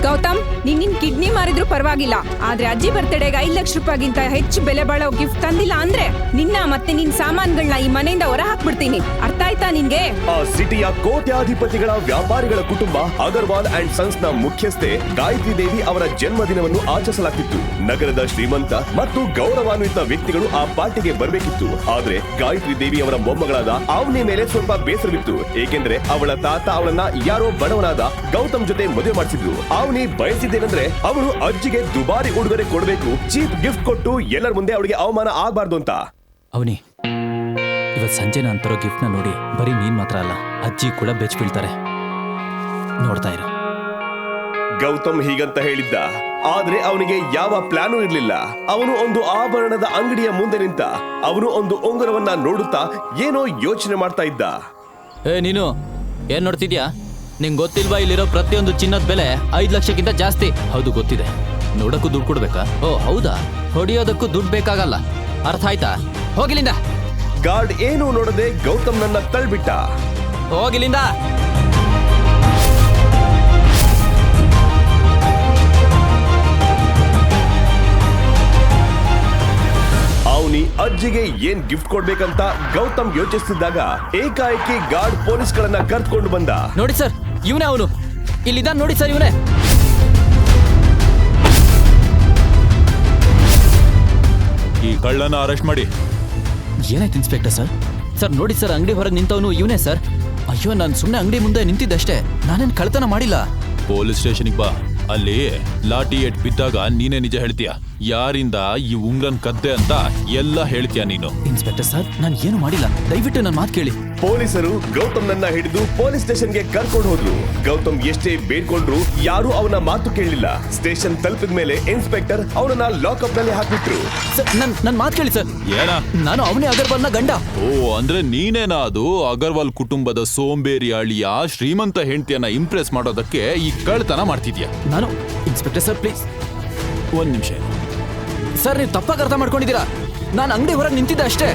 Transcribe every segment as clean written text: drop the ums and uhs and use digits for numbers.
ಗೌತಮ್, ನಿನ್ ಕಿಡ್ನಿ ಮಾರಿದ್ರು ಪರವಾಗಿಲ್ಲ, ಆದ್ರೆ ಅಜ್ಜಿ ಬರ್ತಡೆಗೆ 5 ಲಕ್ಷ ರೂಪಾಯಿಗಿಂತ ಹೆಚ್ಚು ಬೆಲೆ ಬಾಳೋ ಗಿಫ್ಟ್ ತಂದಿಲ್ಲ ಅಂದ್ರೆ ನಿನ್ನ ಮತ್ತೆ ನಿನ್ ಸಾಮಾನ್ಗಳನ್ನ ಈ ಮನೆಯಿಂದ ಹೊರ ಹಾಕ್ಬಿಡ್ತೀನಿ. ಅರ್ಥ ಆಯ್ತಾ ನಿನ್ಗೆ? ಆ ಸಿಟಿಯ ಕೋಟ್ಯಾಧಿಪತಿಗಳ ವ್ಯಾಪಾರಿಗಳ ಕುಟುಂಬ ಅಗರ್ವಾಲ್ ಅಂಡ್ ಸನ್ಸ್ ನ ಮುಖ್ಯಸ್ಥೆ ಗಾಯತ್ರಿ ದೇವಿ ಅವರ ಜನ್ಮದಿನವನ್ನು ಆಚರಿಸಲಾಗ್ತಿತ್ತು. ನಗರದ ಶ್ರೀಮಂತ ಮತ್ತು ಗೌರವಾನ್ವಿತ ವ್ಯಕ್ತಿಗಳು ಆ ಪಾರ್ಟಿಗೆ ಬರಬೇಕಿತ್ತು. ಆದ್ರೆ ಗಾಯತ್ರಿ ದೇವಿ ಅವರ ಮೊಮ್ಮಗಳಾದ ಅವನಿ ಮೇಲೆ ಸ್ವಲ್ಪ ಬೇಸರವಿತ್ತು. ಏಕೆಂದ್ರೆ ಅವಳ ತಾತ ಅವಳನ್ನ ಯಾರೋ ಬಡವನಾದ ಗೌತಮ್ ಜೊತೆ ಮದುವೆ ಮಾಡಿಸಿದ್ರು. ಅವನಿ ಬಯಸಿದ್ದೇನೆಂದ್ರೆ ಅವಳು ಅಜ್ಜಿಗೆ ದುಬಾರಿ ಉಡುಗೊರೆ ಕೊಡಬೇಕು, ಚೀಪ್ ಗಿಫ್ಟ್ ಕೊಟ್ಟು ಎಲ್ಲರ ಮುಂದೆ ಅವಳಿಗೆ ಅವಮಾನ ಆಗಬಾರ್ದು ಅಂತ. ಅವನಿ, ಇವತ್ ಸಂಜೆ ನಾನು ತರೋ ಗಿಫ್ಟ್ ನ ನೋಡಿ ಬರೀ ನೀನ್ ಮಾತ್ರ ಅಲ್ಲ, ಅಜ್ಜಿ ಕೂಡ ಬೆಚ್ಚ ಬೀಳ್ತಾರೆ. ನೋಡ್ತಾ ಇರು. ಗೌತಮ್ ಹೀಗಂತ ಹೇಳಿದ್ದ, ಆದ್ರೆ ಅವನಿಗೆ ಯಾವ ಪ್ಲಾನು ಇರ್ಲಿಲ್ಲ. ಅವನು ಒಂದು ಆಭರಣದ ಅಂಗಡಿಯ ಮುಂದೆ ನಿಂತ. ಅವನು ಒಂದು ಉಂಗುರವನ್ನ ನೋಡುತ್ತಾ ಏನೋ ಯೋಚನೆ ಮಾಡ್ತಾ ಇದ್ದ. ನೀನು ಏನ್ ನೋಡ್ತಿದ್ಯಾ? ನಿಂಗೆ ಗೊತ್ತಿಲ್ವಾ ಇಲ್ಲಿರೋ ಪ್ರತಿಯೊಂದು ಚಿನ್ನದ ಬೆಲೆ 5 ಲಕ್ಷಕ್ಕಿಂತ ಜಾಸ್ತಿ? ಹೌದು ಗೊತ್ತಿದೆ. ನೋಡಕ್ಕೂ ದುಡ್ಡು ಕೊಡ್ಬೇಕಾ? ಓ ಹೌದಾ, ಹೊಡಿಯೋದಕ್ಕೂ ದುಡ್ಡು ಬೇಕಾಗಲ್ಲ. ಅರ್ಥ ಆಯ್ತಾ? ಹೋಗಿಲಿಂದ. ಗಾರ್ಡ್ ಏನು ನೋಡದೆ ಗೌತಮ್ ನನ್ನ ತಳ್ಬಿಟ್ಟ. ಹೋಗಿಲಿಂದ. ಅವನಿ ಅಜ್ಜಿಗೆ ಏನ್ ಗಿಫ್ಟ್ ಕೊಡ್ಬೇಕಂತ ಗೌತಮ್ ಯೋಚಿಸ್ತಿದ್ದಾಗ ಏಕಾಏಕಿ ಗಾರ್ಡ್ ಪೊಲೀಸ್ಗಳನ್ನ ಕರ್ಕೊಂಡು ಬಂದ. ನೋಡಿ ಸರ್, ಇವನೇ ಅವನು. ಇಲ್ಲಿದ್ದಾನೆ ನೋಡಿ ಸರ್, ಇವನೇ. ಈ ಕಳ್ಳನ ಅರೆಸ್ಟ್ ಮಾಡಿ. ಏನಾಯ್ತು ಇನ್ಸ್ಪೆಕ್ಟರ್ ಸರ್? ಸರ್ ನೋಡಿ ಸರ್, ಅಂಗಡಿ ಹೊರಗೆ ನಿಂತವನು ಇವನೇ ಸರ್. ಅಯ್ಯೋ, ನಾನು ಸುಮ್ಮನೆ ಅಂಗಡಿ ಮುಂದೆ ನಿಂತಿದ್ದಷ್ಟೇ, ನಾನೇನು ಕಳ್ತನ ಮಾಡಿಲ್ಲ. ಪೊಲೀಸ್ ಸ್ಟೇಷನ್ಗೆ ಬಾ. ಅಲ್ಲಿ ಲಾಠಿ ಎಟ್ ಬಿದ್ದಾಗ ನೀನೇ ನಿಜ ಹೇಳ್ತೀಯ. ಯಾರಿಂದ ಈ ಉಂಗ್ರನ್ ಕದ್ದೆ ಅಂತ ಎಲ್ಲ ಹೇಳ್ತೀಯ ನೀನು. ಇನ್ಸ್ಪೆಕ್ಟರ್ ಸರ್, ನಾನು ಏನು ಮಾಡಿಲ್ಲ, ದಯವಿಟ್ಟು ನನ್ನ ಮಾತು ಕೇಳಿ. ಪೊಲೀಸರು ಗೌತಮ್ ನನ್ನ ಹಿಡಿದು ಪೊಲೀಸ್ ಸ್ಟೇಷನ್ಗೆ ಕರ್ಕೊಂಡು ಹೋದ್ರು. ಗೌತಮ್ ಎಷ್ಟೇ ಬೇಡ್ಕೊಂಡ್ರು ಯಾರು ಅವನ ಮಾತು ಕೇಳಲಿಲ್ಲ. ಸ್ಟೇಷನ್ ತಲುಪಿದ ಮೇಲೆ ಇನ್ಸ್ಪೆಕ್ಟರ್ ಅವನನ್ನ ಲಾಕಪ್ ನಲ್ಲಿ ಹಾಕಿಟ್ರು. ಸರ್, ನನ್ನ ಮಾತು ಕೇಳಿ ಸರ್. ಏನ? ನಾನು ಅವನೇ ಅಗರ್ವಾಲ್ನ ಗಂಡ. ಓ, ಅಂದ್ರೆ ನೀನೇನಾ ಅದು ಅಗರ್ವಾಲ್ ಕುಟುಂಬದ ಸೋಂಬೇರಿ ಅಳಿಯ ಶ್ರೀಮಂತ ಹೆಂಡತಿಯನ್ನ ಇಂಪ್ರೆಸ್ ಮಾಡೋದಕ್ಕೆ ಈ ಕಳ್ತನ ಮಾಡ್ತಿದ್ಯಾ? ನಾನು ಇನ್ಸ್ಪೆಕ್ಟರ್ ಸರ್ ಪ್ಲೀಸ್ ಒಂದ್ ನಿಮಿಷ ಸರ್, ನೀವು ತಪ್ಪಾಗಿ ಅರ್ಥ ಮಾಡ್ಕೊಂಡಿದ್ದೀರಾ. ನಾನು ಅಂಗಡಿ ಹೊರಗೆ ನಿಂತಿದ್ದೆ ಅಷ್ಟೇ.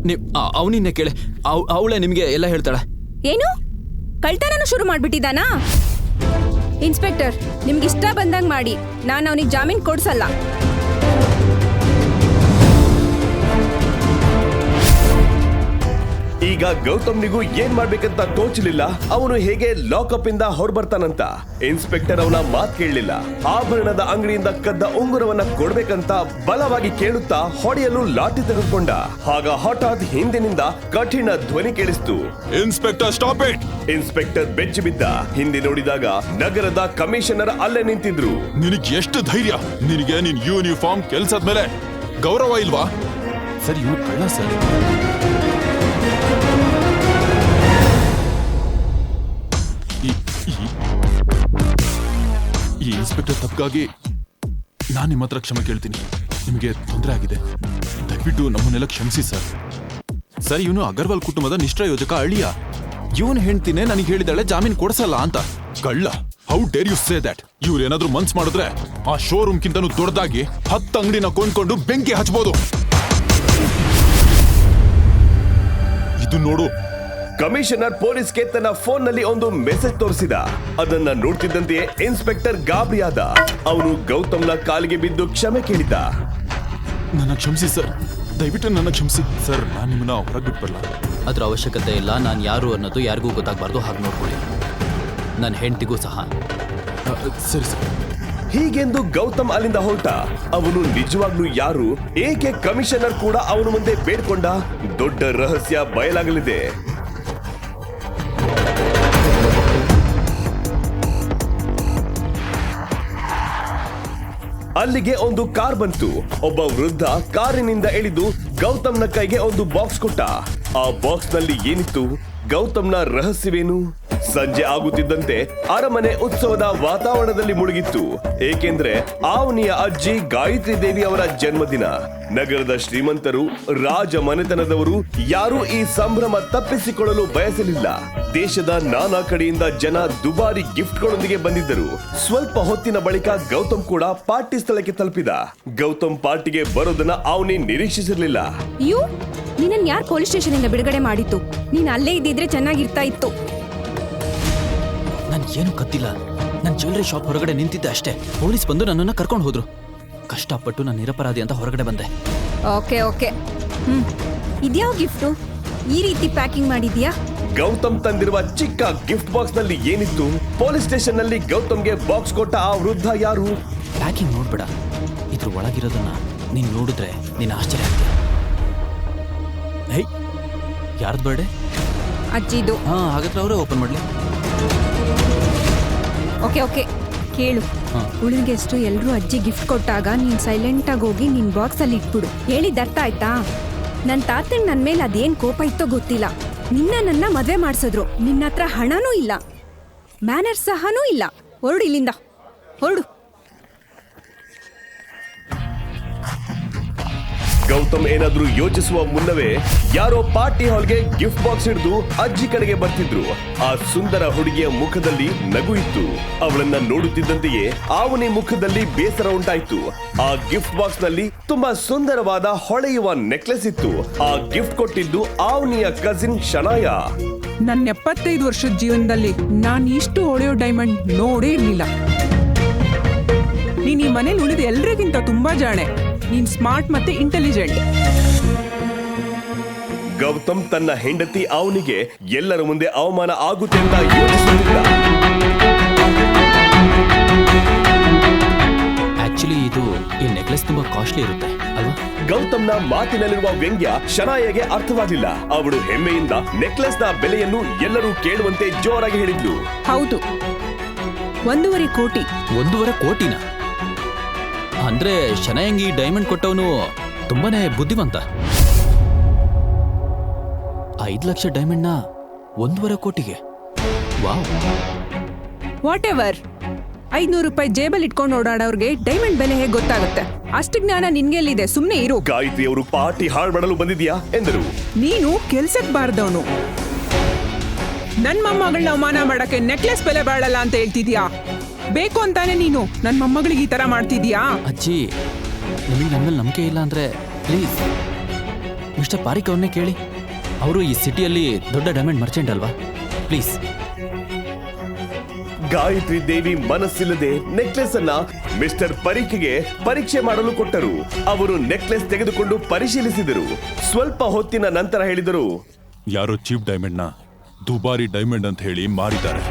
ನೀವು ಅವನಿನ್ನೇ ಕೇಳಿ, ಅವಳೇ ನಿಮಗೆ ಎಲ್ಲ ಹೇಳ್ತಾಳೆ. ಏನು ಕಳ್ತನನು ಶುರು ಮಾಡ್ಬಿಟ್ಟಿದ್ದಾನಾ? ಇನ್ಸ್ಪೆಕ್ಟರ್, ನಿಮ್ಗೆ ಇಷ್ಟ ಬಂದಂಗ್ ಮಾಡಿ, ನಾನು ಅವನಿಗೆ ಜಾಮೀನ್ ಕೊಡ್ಸಲ್ಲ. ಈಗ ಗೌತಮ್ನಿಗೂ ಏನ್ ಮಾಡ್ಬೇಕಂತ ತೋಚಲಿಲ್ಲ. ಅವನು ಹೇಗೆ ಲಾಕಪ್ ಇಂದ ಹೊರಬರ್ತಾನಂತ. ಇನ್ಸ್ಪೆಕ್ಟರ್ ಅವನ ಮಾತ್ ಕೇಳಲಿಲ್ಲ. ಆಭರಣದ ಅಂಗಡಿಯಿಂದ ಕದ್ದ ಉಂಗುರವನ್ನ ಕೊಡ್ಬೇಕಂತ ಬಲವಾಗಿ ಕೇಳುತ್ತಾ ಹೊಡೆಯಲು ಲಾಠಿ ತೆಗೆದುಕೊಂಡ. ಆಗ ಹಠಾತ್ ಹಿಂದಿನಿಂದ ಕಠಿಣ ಧ್ವನಿ ಕೇಳಿಸ್ತು. Inspector stop it. ಇನ್ಸ್ಪೆಕ್ಟರ್ ಬೆಚ್ಚಿ ಬಿದ್ದ. ಹಿಂದೆ ನೋಡಿದಾಗ ನಗರದ ಕಮಿಷನರ್ ಅಲ್ಲೇ ನಿಂತಿದ್ರು. ನಿನಗೆ ಎಷ್ಟು ಧೈರ್ಯ? ನಿನಗೆ ನಿನ್ ಯೂನಿಫಾರ್ಮ್ ಕೆಲ್ಸದ ಮೇಲೆ ಗೌರವ ಇಲ್ವಾ? ಸರ್, ಇವ್ನು ಕಳ್ಳ ಸರ್. ಈ ಇನ್ಸ್ಪೆಕ್ಟರ್ ತಪ್ಪಿಗಾಗಿ ನಾನು ನಿಮ್ಮ ಹತ್ರ ಕ್ಷಮೆ ಕೇಳ್ತೀನಿ. ನಿಮಗೆ ತೊಂದರೆ ಆಗಿದೆ, ದಯವಿಟ್ಟು ನಮ್ಮನ್ನೆಲ್ಲ ಕ್ಷಮಿಸಿ ಸರ್. ಸರ್, ಇವನು ಅಗರ್ವಾಲ್ ಕುಟುಂಬದ ನಿಷ್ಠಾಯೋಜಕ ಅಳಿಯ. ಇವನು ಹೆಂಡ್ತಿನೇ ನನಗೆ ಹೇಳಿದಾಳೆ ಜಾಮೀನು ಕೊಡಿಸಲ್ಲ ಅಂತ. ಕಳ್ಳ! How dare you say that? ಇವ್ರೇನಾದ್ರೂ ಮನ್ಸ್ ಮಾಡಿದ್ರೆ ಆ ಶೋರೂಮ್ ಕಿಂತನೂ ದೊಡ್ಡದಾಗಿ 10 ಅಂಗಡಿನ ಕೊಂಡ್ಕೊಂಡು ಬೆಂಕಿ ಹಚ್ಬೋದು. ಇದು ನೋಡು. ಕಮಿಷನರ್ ಪೊಲೀಸ್ಗೆ ತನ್ನ ಫೋನ್ ನಲ್ಲಿ ಒಂದು ಮೆಸೇಜ್ ತೋರಿಸಿದ. ಅದನ್ನ ನೋಡ್ತಿದ್ದಂತೆಯೇ ಇನ್ಸ್ಪೆಕ್ಟರ್ ಗಾಬರಿಯಾದ. ಅವನು ಗೌತಮ್ನ ಕಾಲಿಗೆ ಬಿದ್ದು ಕ್ಷಮೆ ಕೇಳಿದ. ನನ್ನ ಕ್ಷಮಿಸಿ ಸರ್, ದಯವಿಟ್ಟು ನನ್ನ ಕ್ಷಮಿಸಿ ಸರ್. ನಾನು ನಿಮ್ಮನ್ನ ಹೊರಗೆ ಬಿಟ್ಬರಲ್ಲ. ಅದ್ರ ಅವಶ್ಯಕತೆ ಇಲ್ಲ. ನಾನು ಯಾರು ಅನ್ನೋದು ಯಾರಿಗೂ ಗೊತ್ತಾಗಬಾರ್ದು. ಹಾಗೆ ನೋಡ್ಕೊಳ್ಳಿ, ನನ್ನ ಹೆಂಡತಿಗೂ ಸಹ. ಸರಿ ಸರ್. ಹೀಗೆಂದು ಗೌತಮ್ ಅಲ್ಲಿಂದ ಹೊರಟ. ಅವನು ನಿಜವಾಗ್ಲೂ ಯಾರು, ಏಕೆ ಕಮಿಷನರ್ ಕೂಡ ಅವನ ಮುಂದೆ ಬೇಡ್ಕೊಂಡ? ದೊಡ್ಡ ರಹಸ್ಯ ಬಯಲಾಗಲಿದೆ. ಅಲ್ಲಿಗೆ ಒಂದು ಕಾರ್ ಬಂತು. ಒಬ್ಬ ವೃದ್ಧ ಕಾರಿನಿಂದ ಇಳಿದು ಗೌತಮ್ನ ಕೈಗೆ ಒಂದು ಬಾಕ್ಸ್ ಕೊಟ್ಟ. ಆ ಬಾಕ್ಸ್ ನಲ್ಲಿ ಏನಿತ್ತು? ಗೌತಮ್ನ ರಹಸ್ಯವೇನು? ಸಂಜೆ ಆಗುತ್ತಿದ್ದಂತೆ ಅರಮನೆ ಉತ್ಸವದ ವಾತಾವರಣದಲ್ಲಿ ಮುಳುಗಿತ್ತು. ಏಕೆಂದ್ರೆ ಅವನಿಯ ಅಜ್ಜಿ ಗಾಯತ್ರಿ ದೇವಿ ಅವರ ಜನ್ಮದಿನ. ನಗರದ ಶ್ರೀಮಂತರು, ರಾಜ ಮನೆತನದವರು ಯಾರೂ ಈ ಸಂಭ್ರಮ ತಪ್ಪಿಸಿಕೊಳ್ಳಲು ಬಯಸಲಿಲ್ಲ. ದೇಶದ ನಾನಾ ಕಡೆಯಿಂದ ಜನ ದುಬಾರಿ ಗಿಫ್ಟ್ಗಳೊಂದಿಗೆ ಬಂದಿದ್ದರು. ಸ್ವಲ್ಪ ಹೊತ್ತಿನ ಬಳಿಕ ಗೌತಮ್ ಕೂಡ ಪಾರ್ಟಿ ಸ್ಥಳಕ್ಕೆ ತಲುಪಿದ. ಗೌತಮ್ ಪಾರ್ಟಿಗೆ ಬರೋದನ್ನ ಅವನೇ ನಿರೀಕ್ಷಿಸಿರ್ಲಿಲ್ಲ. ನಿನ್ನನ್ ಯಾರು ಪೊಲೀಸ್ ಸ್ಟೇಷನ್ ಇಂದ ಬಿಡುಗಡೆ ಮಾಡಿತ್ತು? ನೀನ್ ಅಲ್ಲೇ ಇದ್ದಿದ್ರೆ ಚೆನ್ನಾಗಿರ್ತಾ ಇತ್ತು. ನನ್ಗೇನು ಕತ್ತಿಲ್ಲ. ನನ್ನ ಜ್ಯುವೆಲರಿ ಶಾಪ್ ಹೊರಗಡೆ ನಿಂತಿದ್ದೆ ಅಷ್ಟೇ. ಪೊಲೀಸ್ ಬಂದು ನನ್ನನ್ನು ಕರ್ಕೊಂಡು ಹೋದ್ರು. ಕಷ್ಟಪಟ್ಟು ನಾನು ನಿರಪರಾಧಿ ಅಂತ ಹೊರಗಡೆ ಬಂದೆ. Okay okay. ಇದ್ಯಾವ ಗಿಫ್ಟು ಈ ರೀತಿ ಪ್ಯಾಕಿಂಗ್ ಮಾಡಿದ್ಯಾ? ಗೌತಮ್ ತಂದಿರುವ ಚಿಕ್ಕ ಗಿಫ್ಟ್ ಬಾಕ್ಸ್ ನಲ್ಲಿ ಏನಿತ್ತು? ಪೊಲೀಸ್ ಸ್ಟೇಷನ್ ನಲ್ಲಿ ಗೌತಮ್ಗೆ ಬಾಕ್ಸ್ ಕೊಟ್ಟ ಆ ವೃದ್ಧ ಯಾರು? ಪ್ಯಾಕಿಂಗ್ ನೋಡ್ಬೇಡ, ಇದ್ರ ಒಳಗಿರೋದನ್ನ ನೀನ್ ನೋಡಿದ್ರೆ ನೀನ್ ಆಶ್ಚರ್ಯ ಆಗ್ತೀಯ. ಹೇ, ಯಾರ್ದು ಬರ್ಡೇ? ಅಜ್ಜಿದು. ಹಾಗಾದ್ರೆ ಅವರೇ ಓಪನ್ ಮಾಡ್ಲಿ. ಓಕೆ ಓಕೆ, ಕೇಳು. ಉಳಿಗೆಷ್ಟು ಎಲ್ರೂ ಅಜ್ಜಿ ಗಿಫ್ಟ್ ಕೊಟ್ಟಾಗ ನೀನ್ ಸೈಲೆಂಟ್ ಆಗಿ ಹೋಗಿ ನಿನ್ ಬಾಕ್ಸ್ ಅಲ್ಲಿ ಇಟ್ಬಿಡು. ಹೇಳಿದ ಅರ್ಥ ಆಯ್ತಾ? ನನ್ ತಾತನ್ ನನ್ ಮೇಲೆ ಅದೇನ್ ಕೋಪ ಇತ್ತೋ ಗೊತ್ತಿಲ್ಲ, ನನ್ನ ಮದ್ವೆ ಮಾಡ್ಸಿದ್ರು. ನಿನ್ನ ಹತ್ರ ಹಣನೂ ಇಲ್ಲ, ಮ್ಯಾನರ್ ಸಹನೂ ಇಲ್ಲ. ಹೊರಡು ಇಲ್ಲಿಂದ, ಹೊರಡು. ಗೌತಮ್ ಏನಾದ್ರೂ ಯೋಚಿಸುವ ಮುನ್ನವೇ ಯಾರೋ ಪಾರ್ಟಿ ಹಾಲ್ಗೆ ಗಿಫ್ಟ್ ಬಾಕ್ಸ್ ಹಿಡಿದು ಅಜ್ಜಿ ಕಡೆಗೆ ಬರ್ತಿದ್ರು. ಆ ಸುಂದರ ಹುಡುಗಿಯ ಮುಖದಲ್ಲಿ ನಗು ಇತ್ತು. ಅವಳನ್ನ ನೋಡುತ್ತಿದ್ದಂತೆಯೇ ಅವನಿ ಮುಖದಲ್ಲಿ ಬೇಸರ ಉಂಟಾಯ್ತು. ಆ ಗಿಫ್ಟ್ ಬಾಕ್ಸ್ ನಲ್ಲಿ ತುಂಬಾ ಸುಂದರವಾದ ಹೊಳೆಯುವ ನೆಕ್ಲೆಸ್ ಇತ್ತು. ಆ ಗಿಫ್ಟ್ ಕೊಟ್ಟಿದ್ದು ಅವನಿಯ ಕಸಿನ್ ಶನಾಯ. ನನ್ನ 75 ವರ್ಷದ ಜೀವನದಲ್ಲಿ ನಾನು ಇಷ್ಟು ಹೊಳೆಯೋ ಡೈಮಂಡ್ ನೋಡೇ ಇರ್ಲಿಲ್ಲ. ನೀನ್ ಈ ಮನೇಲಿ ಉಳಿದ ಎಲ್ರಿಗಿಂತ ತುಂಬಾ ಜಾಣೆ. ನೀನ್ ಸ್ಮಾರ್ಟ್ ಮತ್ತೆ ಇಂಟೆಲಿಜೆಂಟ್. ಗೌತಮ್ ತನ್ನ ಹೆಂಡತಿ ಅವನಿಗೆ ಎಲ್ಲರ ಮುಂದೆ ಅವಮಾನ ಆಗುತ್ತೆ ಅಂತ ಯೋಚಿಸುತ್ತಿದ್ದ. ಆಕ್ಚುಲಿ ಈ ನೆಕ್ಲೆಸ್ ತುಂಬಾ ಕಾಸ್ಟ್ಲಿ ಇರುತ್ತೆ ಅಲ್ವಾ? ಗೌತಮ್ನ ಮಾತಿನಲ್ಲಿರುವ ವ್ಯಂಗ್ಯ ಶನಾಯಗೆ ಅರ್ಥವಾಗಲಿಲ್ಲ. ಅವಳು ಹೆಮ್ಮೆಯಿಂದ ನೆಕ್ಲೆಸ್ ನ ಬೆಲೆಯನ್ನು ಎಲ್ಲರೂ ಕೇಳುವಂತೆ ಜೋರಾಗಿ ಹೇಳಿದ್ಲು. ಹೌದು, 1.5 ಕೋಟಿ. 1.5 ಕೋಟಿನ? ಅಂದ್ರೆ ಶನಾಯಂಗಿ ಡೈಮಂಡ್ ಕೊಟ್ಟವನು ತುಂಬಾನೇ ಬುದ್ಧಿವಂತ. 5 ಲಕ್ಷ ಡೈಮಂಡ್ ನ 1.5 ಕೋಟಿಗೆ? ವಾವ್. What ever. 500 ರೂಪಾಯಿ ಜೇಬಲ್ ಇಟ್ಕೊಂಡು ಓಡಾಡೋರ್ಗೆ ಡೈಮಂಡ್ ಬೆಲೆ ಹೇಗೆ ಗೊತ್ತಾಗುತ್ತೆ? ಅಷ್ಟು ಜ್ಞಾನ ನಿನ್ಗೆಲ್ಲಿದೆ? ಸುಮ್ನೆ ಇರು. ಗಾಯತ್ರಿ ಅವರು ಪಾರ್ಟಿ ಹಾಳು ಮಾಡಲು ಬಂದಿದ್ಯಾ ಎಂದರು. ನೀನು ಕೆಲ್ಸಕ್ ಬಾರ್ದವನು. ನನ್ ಮೊಮ್ಮಗಳನ್ನ ಅವಮಾನ ಮಾಡಕ್ಕೆ ನೆಕ್ಲೆಸ್ ಬೆಲೆ ಬಾಳಲ್ಲ ಅಂತ ಹೇಳ್ತಿದ್ಯಾ? ಬೇಕು ಅಂತಾನೆ ನೀನು ನನ್ ಮೊಮ್ಮಗಳಿಗೆ ಈ ತರ ಮಾಡ್ತಿದ್ಯಾ? ಅಜ್ಜಿ, ನಿಮಗೆ ನನ್ನ ಮೇಲೆ ನಂಬಿಕೆ ಇಲ್ಲ ಅಂದ್ರೆ ಪ್ಲೀಸ್ ಮಿಸ್ಟರ್ ಪಾರಿಕ್ ಅವ್ರನ್ನೇ ಕೇಳಿ. ಅವರು ಈ ಸಿಟಿಯಲ್ಲಿ ದೊಡ್ಡ ಡೈಮಂಡ್ ಮರ್ಚೆಂಟ್ ಅಲ್ವಾ? ಪ್ಲೀಸ್. ಗಾಯತ್ರಿ ದೇವಿ ಮನಸ್ಸಿಲ್ಲದೆ ನೆಕ್ಲೆಸ್ ಅನ್ನ ಮಿಸ್ಟರ್ ಪರೀಕ್ಗೆ ಪರೀಕ್ಷೆ ಮಾಡಲು ಕೊಟ್ಟರು. ಅವರು ನೆಕ್ಲೆಸ್ ತೆಗೆದುಕೊಂಡು ಪರಿಶೀಲಿಸಿದರು. ಸ್ವಲ್ಪ ಹೊತ್ತಿನ ನಂತರ ಹೇಳಿದರು, ಯಾರೋ ಚೀಪ್ ಡೈಮಂಡ್ ನ ದುಬಾರಿ ಡೈಮಂಡ್ ಅಂತ ಹೇಳಿ ಮಾರಿದ್ದಾರೆ.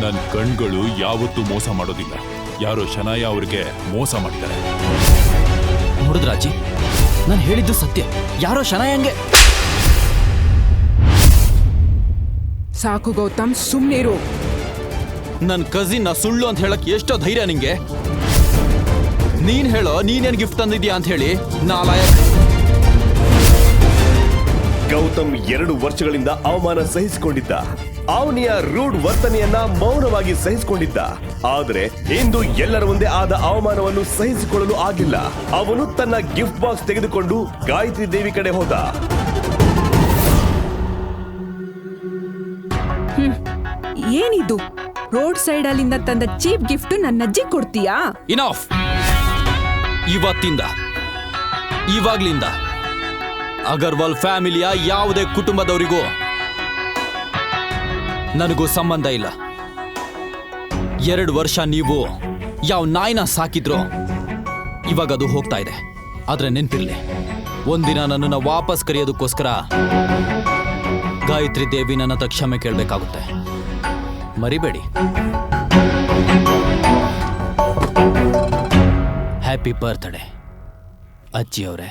ನನ್ನ ಕಣ್ಗಳು ಯಾವತ್ತೂ ಮೋಸ ಮಾಡೋದಿಲ್ಲ. ಯಾರೋ ಶನಾಯ ಅವ್ರಿಗೆ ಮೋಸ ಮಾಡಿದ್ದಾರೆ. ನೋಡಿದ್ರ ಅಜ್ಜಿ, ನಾನು ಹೇಳಿದ್ದು ಸತ್ಯ. ಯಾರೋ ಶನಾಯಂಗೆ. ಸಾಕು ಗೌತಮ್, ಸುಮ್ನೆ ಇರು. ನನ್ನ ಕಸಿನ್ ಸುಳ್ಳು ಅಂತ ಹೇಳಕ್ ಎಷ್ಟೋ ಧೈರ್ಯ ನಿಂಗೆ? ನೀನ್ ಹೇಳೋ, ನೀನೇನ್ ಗಿಫ್ಟ್ ತಂದಿದ್ಯಾ ಅಂತ ಹೇಳಿ. ನಾಲಾಯಕ್. ಗೌತಮ್ 2 ವರ್ಷಗಳಿಂದ ಅವಮಾನ ಸಹಿಸಿಕೊಂಡಿದ್ದ. ಅವನಿಯ ರೂಢ್ ವರ್ತನೆಯನ್ನ ಮೌನವಾಗಿ ಸಹಿಸಿಕೊಂಡಿದ್ದ. ಆದರೆ ಇಂದು ಎಲ್ಲರ ಮುಂದೆ ಆದ ಅವಮಾನವನ್ನು ಸಹಿಸಿಕೊಳ್ಳಲು ಆಗಿಲ್ಲ. ಅವನು ತನ್ನ ಗಿಫ್ಟ್ ಬಾಕ್ಸ್ ತೆಗೆದುಕೊಂಡು ಗಾಯತ್ರಿ ದೇವಿ ಕಡೆ ಹೋದ. ಏನಿದು? ರೋಡ್ ಸೈಡ್ ಅಲ್ಲಿಂದ ತಂದ ಚೀಪ್ ಗಿಫ್ಟ್ ನನ್ನ ಅಜ್ಜಿ ಕೊಡ್ತೀಯಾ? ಇನಫ್. ಇವಾಗ್ಲಿಂದ ಅಗರ್ವಾಲ್ ಫ್ಯಾಮಿಲಿಯ ಯಾವುದೇ ಕುಟುಂಬದವರಿಗೂ ನನಗೂ ಸಂಬಂಧ ಇಲ್ಲ. 2 ವರ್ಷ ನೀವು ಯಾವ ನಾಯಿನ ಸಾಕಿದ್ರೋ ಇವಾಗ ಅದು ಹೋಗ್ತಾ ಇದೆ. ಆದ್ರೆ ನೆನ್ಪಿರ್ಲಿ, ಒಂದಿನ ನನ್ನನ್ನು ವಾಪಸ್ ಕರೆಯೋದಕ್ಕೋಸ್ಕರ ಗಾಯತ್ರಿ ದೇವಿ ನನ್ನ ಹತ್ರ ಕ್ಷಮೆ ಕೇಳಬೇಕಾಗುತ್ತೆ. ಮರಿಬೇಡಿ. ಹ್ಯಾಪಿ ಬರ್ತ್ಡೇ ಅಜ್ಜಿ ಅವರೇ.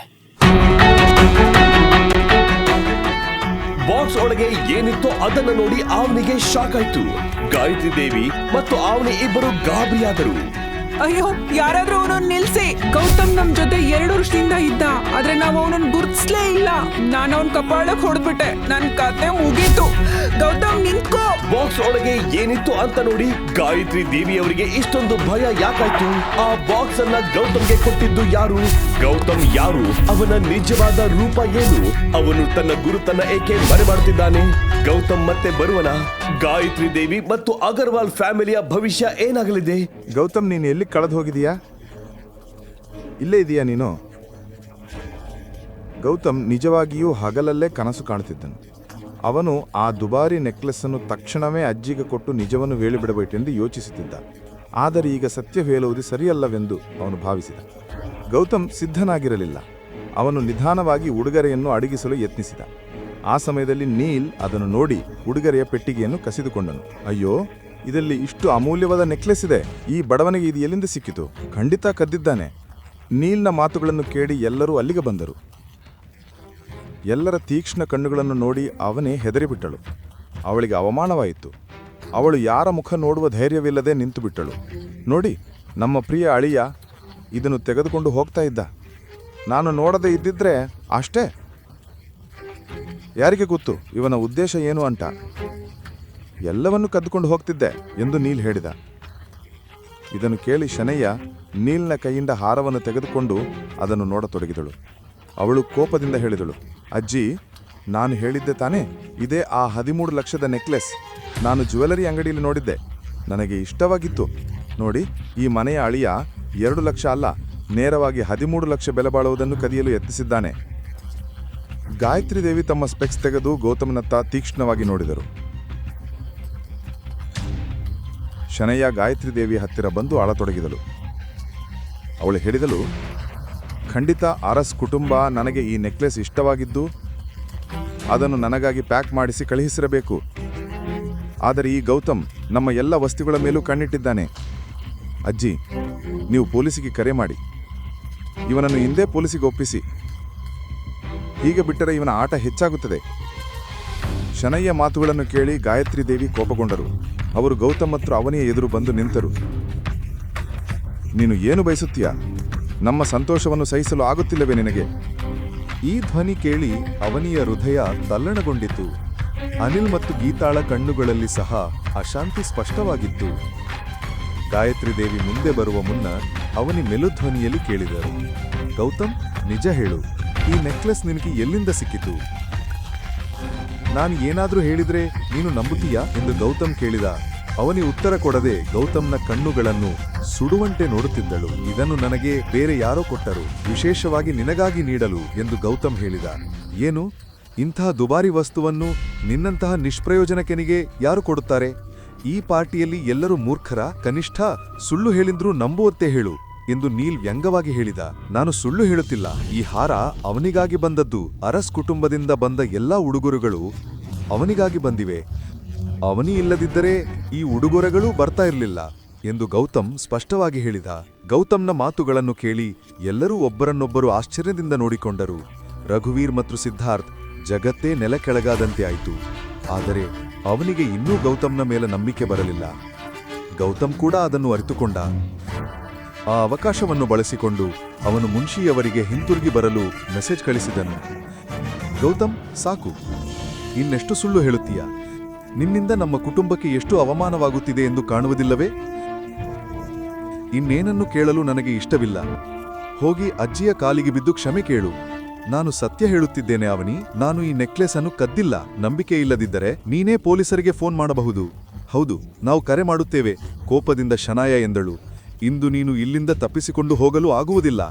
ಬಾಕ್ಸ್ ಒಳಗೆ ಏನಿತ್ತೋ ಅದನ್ನು ನೋಡಿ ಅವನಿಗೆ ಶಾಕ್ ಆಯ್ತು. ಗಾಯತ್ರಿ ದೇವಿ ಮತ್ತು ಅವನಿ ಇಬ್ಬರು ಗಾಬರಿಯಾದರು. ಅಯ್ಯೋ, ಯಾರಾದ್ರೂ ಅವನನ್ನ ನಿಲ್ಸಿ. ಗೌತಮ್ ನಮ್ ಜೊತೆ 2 ವರ್ಷದಿಂದ ಇದ್ದ, ಆದ್ರೆ ನಾವು ಅವನನ್ನ ಗುರ್ತಿಸ್ಲೇ ಇಲ್ಲ. ನಾನು ಅವನ್ ಕಪಾಳಕ್ ಹೊಡೆದ್ಬಿಟ್ಟೆ. ನನ್ ಕತೆ ಮುಗೀತು. ಗೌತಮ್ ನಿಂತ್ಕೋ. ಬಾಕ್ಸ್ ಒಳಗೆ ಏನಿತ್ತು ಅಂತ ನೋಡಿ ಗಾಯತ್ರಿ ದೇವಿ ಅವರಿಗೆ ಇಷ್ಟೊಂದು ಭಯ ಯಾಕಾಯ್ತು? ಆ ಬಾಕ್ಸ್ ಅನ್ನ ಗೌತಮ್ಗೆ ಕೊಟ್ಟಿದ್ದು ಯಾರು? ಗೌತಮ್ ಯಾರು? ಅವನ ನಿಜವಾದ ರೂಪ ಏನು? ಅವನು ತನ್ನ ಗುರುತನ್ನ ಏಕೆ ಮರೆಮಾಡುತ್ತಿದ್ದಾನೆ? ಗೌತಮ್ ಮತ್ತೆ ಬರುವನ? ಗಾಯತ್ರಿ ದೇವಿ ಮತ್ತು ಅಗರ್ವಾಲ್ ಫ್ಯಾಮಿಲಿಯ ಭವಿಷ್ಯ ಏನಾಗಲಿದೆ? ಗೌತಮ್, ನೀನು ಎಲ್ಲಿ ಕಳೆದು ಹೋಗಿದೀಯಾ? ಇಲ್ಲೇ ಇದೀಯಾ ನೀನು? ಗೌತಮ್ ನಿಜವಾಗಿಯೂ ಹಗಲಲ್ಲೇ ಕನಸು ಕಾಣುತ್ತಿದ್ದನು. ಅವನು ಆ ದುಬಾರಿ ನೆಕ್ಲೆಸ್ಸನ್ನು ತಕ್ಷಣವೇ ಅಜ್ಜಿಗೆ ಕೊಟ್ಟು ನಿಜವನ್ನು ಹೇಳಿಬಿಡಬೇಕೆಂದು ಯೋಚಿಸುತ್ತಿದ್ದ. ಆದರೆ ಈಗ ಸತ್ಯ ಹೇಳುವುದು ಸರಿಯಲ್ಲವೆಂದು ಅವನು ಭಾವಿಸಿದ. ಗೌತಮ್ ಸಿದ್ಧನಾಗಿರಲಿಲ್ಲ. ಅವನು ನಿಧಾನವಾಗಿ ಉಡುಗೊರೆಯನ್ನು ಅಡಗಿಸಲು ಯತ್ನಿಸಿದ. ಆ ಸಮಯದಲ್ಲಿ ನೀಲ್ ಅದನ್ನು ನೋಡಿ ಉಡುಗೊರೆಯ ಪೆಟ್ಟಿಗೆಯನ್ನು ಕಸಿದುಕೊಂಡನು. ಅಯ್ಯೋ, ಇದರಲ್ಲಿ ಇಷ್ಟು ಅಮೂಲ್ಯವಾದ ನೆಕ್ಲೆಸ್ ಇದೆ, ಈ ಬಡವನಿಗೆ ಇದು ಎಲ್ಲಿಂದ ಸಿಕ್ಕಿತು? ಖಂಡಿತ ಕದ್ದಿದ್ದಾನೆ. ನೀಲ್ನ ಮಾತುಗಳನ್ನು ಕೇಳಿ ಎಲ್ಲರೂ ಅಲ್ಲಿಗೆ ಬಂದರು. ಎಲ್ಲರ ತೀಕ್ಷ್ಣ ಕಣ್ಣುಗಳನ್ನು ನೋಡಿ ಅವನೇ ಹೆದರಿಬಿಟ್ಟಳು. ಅವಳಿಗೆ ಅವಮಾನವಾಯಿತು. ಅವಳು ಯಾರ ಮುಖ ನೋಡುವ ಧೈರ್ಯವಿಲ್ಲದೆ ನಿಂತುಬಿಟ್ಟಳು. ನೋಡಿ, ನಮ್ಮ ಪ್ರಿಯ ಅಳಿಯ ಇದನ್ನು ತೆಗೆದುಕೊಂಡು ಹೋಗ್ತಾ ಇದ್ದ. ನಾನು ನೋಡದೇ ಇದ್ದಿದ್ರೆ ಅಷ್ಟೇ. ಯಾರಿಗೆ ಗೊತ್ತು ಇವನ ಉದ್ದೇಶ ಏನು ಅಂತ? ಎಲ್ಲವನ್ನೂ ಕದ್ದುಕೊಂಡು ಹೋಗ್ತಿದ್ದೆ ಎಂದು ನೀಲ್ ಹೇಳಿದ. ಇದನ್ನು ಕೇಳಿ ಶನಯ್ಯ ನೀಲ್ನ ಕೈಯಿಂದ ಹಾರವನ್ನು ತೆಗೆದುಕೊಂಡು ಅದನ್ನು ನೋಡತೊಡಗಿದಳು. ಅವಳು ಕೋಪದಿಂದ ಹೇಳಿದಳು, ಅಜ್ಜಿ, ನಾನು ಹೇಳಿದ್ದೆ ತಾನೇ, ಇದೇ ಆ 13 ಲಕ್ಷದ ನೆಕ್ಲೆಸ್. ನಾನು ಜ್ಯುವೆಲರಿ ಅಂಗಡಿಯಲ್ಲಿ ನೋಡಿದ್ದೆ, ನನಗೆ ಇಷ್ಟವಾಗಿತ್ತು. ನೋಡಿ, ಈ ಮನೆಯ ಅಳಿಯ 2 ಲಕ್ಷ ಅಲ್ಲ, ನೇರವಾಗಿ 13 ಲಕ್ಷ ಬೆಲೆ ಬಾಳುವುದನ್ನು ಕದಿಯಲು ಯತ್ನಿಸಿದ್ದಾನೆ. ಗಾಯತ್ರಿ ದೇವಿ ತಮ್ಮ ಸ್ಪೆಕ್ಸ್ ತೆಗೆದು ಗೌತಮನತ್ತ ತೀಕ್ಷ್ಣವಾಗಿ ನೋಡಿದರು. ಶನಯ್ಯ ಗಾಯತ್ರಿ ದೇವಿ ಹತ್ತಿರ ಬಂದು ಅಳತೊಡಗಿದಳು. ಅವಳು ಹೇಳಿದಳು, ಖಂಡಿತ ಅರಸ್ ಕುಟುಂಬ ನನಗೆ ಈ ನೆಕ್ಲೆಸ್ ಇಷ್ಟವಾಗಿದ್ದು ಅದನ್ನು ನನಗಾಗಿ ಪ್ಯಾಕ್ ಮಾಡಿಸಿ ಕಳುಹಿಸಿರಬೇಕು. ಆದರೆ ಈ ಗೌತಮ್ ನಮ್ಮ ಎಲ್ಲ ವಸ್ತುಗಳ ಮೇಲೂ ಕಣ್ಣಿಟ್ಟಿದ್ದಾನೆ. ಅಜ್ಜಿ, ನೀವು ಪೊಲೀಸಿಗೆ ಕರೆ ಮಾಡಿ, ಇವನನ್ನು ಹಿಂದೆ ಪೊಲೀಸಿಗೆ ಒಪ್ಪಿಸಿ. ಹೀಗೆ ಬಿಟ್ಟರೆ ಇವನ ಆಟ ಹೆಚ್ಚಾಗುತ್ತದೆ. ಶನಯ್ಯ ಮಾತುಗಳನ್ನು ಕೇಳಿ ಗಾಯತ್ರಿ ದೇವಿ ಕೋಪಗೊಂಡರು. ಅವರು ಗೌತಮ್ ಮತ್ತು ಅವನಿಯ ಎದುರು ಬಂದು ನಿಂತರು. ನೀನು ಏನು ಬಯಸುತ್ತೀಯಾ? ನಮ್ಮ ಸಂತೋಷವನ್ನು ಸಹಿಸಲು ಆಗುತ್ತಿಲ್ಲವೇ ನಿನಗೆ? ಈ ಧ್ವನಿ ಕೇಳಿ ಅವನಿಯ ಹೃದಯ ತಲ್ಲಣಗೊಂಡಿತು. ಅನಿಲ್ ಮತ್ತು ಗೀತಾಳ ಕಣ್ಣುಗಳಲ್ಲಿ ಸಹ ಅಶಾಂತಿ ಸ್ಪಷ್ಟವಾಗಿತ್ತು. ಗಾಯತ್ರಿ ದೇವಿ ಮುಂದೆ ಬರುವ ಮುನ್ನ ಅವನಿ ಮೆಲುಧ್ವನಿಯಲ್ಲಿ ಕೇಳಿದರು, ಗೌತಮ್, ನಿಜ ಹೇಳು, ಈ ನೆಕ್ಲೆಸ್ ನಿನಗೆ ಎಲ್ಲಿಂದ ಸಿಕ್ಕಿತು? ನಾನು ಏನಾದರೂ ಹೇಳಿದ್ರೆ ನೀನು ನಂಬುತ್ತೀಯಾ ಎಂದು ಗೌತಮ್ ಕೇಳಿದ. ಅವನಿ ಉತ್ತರ ಕೊಡದೆ ಗೌತಮ್ನ ಕಣ್ಣುಗಳನ್ನು ಸುಡುವಂತೆ ನೋಡುತ್ತಿದ್ದಳು. ಇದನ್ನು ನನಗೆ ಬೇರೆ ಯಾರೋ ಕೊಟ್ಟರು, ವಿಶೇಷವಾಗಿ ನಿನಗಾಗಿ ನೀಡಲು ಎಂದು ಗೌತಮ್ ಹೇಳಿದ. ಏನು? ಇಂತಹ ದುಬಾರಿ ವಸ್ತುವನ್ನು ನಿನ್ನಂತಹ ನಿಷ್ಪ್ರಯೋಜನಕೆನಿಗೆ ಯಾರು ಕೊಡುತ್ತಾರೆ? ಈ ಪಾರ್ಟಿಯಲ್ಲಿ ಎಲ್ಲರೂ ಮೂರ್ಖರ? ಕನಿಷ್ಠ ಸುಳ್ಳು ಹೇಳಿದ್ರೂ ನಂಬುವಂತೆ ಹೇಳು ಎಂದು ನೀಲ್ ವ್ಯಂಗ್ಯವಾಗಿ ಹೇಳಿದ. ನಾನು ಸುಳ್ಳು ಹೇಳುತ್ತಿಲ್ಲ. ಈ ಹಾರ ಅವನಿಗಾಗಿ ಬಂದದ್ದು. ಅರಸ್ ಕುಟುಂಬದಿಂದ ಬಂದ ಎಲ್ಲಾ ಉಡುಗೊರೆಗಳು ಅವನಿಗಾಗಿ ಬಂದಿವೆ. ಅವನಿ ಇಲ್ಲದಿದ್ದರೆ ಈ ಉಡುಗೊರೆಗಳೂ ಬರ್ತಾ ಇರಲಿಲ್ಲ ಎಂದು ಗೌತಮ್ ಸ್ಪಷ್ಟವಾಗಿ ಹೇಳಿದ. ಗೌತಮ್ನ ಮಾತುಗಳನ್ನು ಕೇಳಿ ಎಲ್ಲರೂ ಒಬ್ಬರನ್ನೊಬ್ಬರು ಆಶ್ಚರ್ಯದಿಂದ ನೋಡಿಕೊಂಡರು. ರಘುವೀರ್ ಮತ್ತು ಸಿದ್ಧಾರ್ಥ್ ಜಗತ್ತೇ ನೆಲ ಕೆಳಗಾದಂತೆ ಆಯಿತು. ಆದರೆ ಅವನಿಗೆ ಇನ್ನೂ ಗೌತಮ್ನ ಮೇಲೆ ನಂಬಿಕೆ ಬರಲಿಲ್ಲ. ಗೌತಮ್ ಕೂಡ ಅದನ್ನು ಅರಿತುಕೊಂಡ. ಆ ಅವಕಾಶವನ್ನು ಬಳಸಿಕೊಂಡು ಅವನು ಮುನ್ಷಿಯವರಿಗೆ ಹಿಂತಿರುಗಿ ಬರಲು ಮೆಸೇಜ್ ಕಳಿಸಿದನು. ಗೌತಮ್, ಸಾಕು, ಇನ್ನೆಷ್ಟು ಸುಳ್ಳು ಹೇಳುತ್ತೀಯ? ನಿನ್ನಿಂದ ನಮ್ಮ ಕುಟುಂಬಕ್ಕೆ ಎಷ್ಟು ಅವಮಾನವಾಗುತ್ತಿದೆ ಎಂದು ಕಾಣುವುದಿಲ್ಲವೇ? ಇನ್ನೇನನ್ನು ಕೇಳಲು ನನಗೆ ಇಷ್ಟವಿಲ್ಲ. ಹೋಗಿ ಅಜ್ಜಿಯ ಕಾಲಿಗೆ ಬಿದ್ದು ಕ್ಷಮೆ ಕೇಳು. ನಾನು ಸತ್ಯ ಹೇಳುತ್ತಿದ್ದೇನೆ ಅವನಿ, ನಾನು ಈ ನೆಕ್ಲೆಸ್ ಅನ್ನು ಕದ್ದಿಲ್ಲ. ನಂಬಿಕೆ ಇಲ್ಲದಿದ್ದರೆ ನೀನೇ ಪೊಲೀಸರಿಗೆ ಫೋನ್ ಮಾಡಬಹುದು. ಹೌದು, ನಾವು ಕರೆ ಮಾಡುತ್ತೇವೆ, ಕೋಪದಿಂದ ಶನಾಯ ಎಂದಳು. ಇಂದು ನೀನು ಇಲ್ಲಿಂದ ತಪ್ಪಿಸಿಕೊಂಡು ಹೋಗಲು ಆಗುವುದಿಲ್ಲ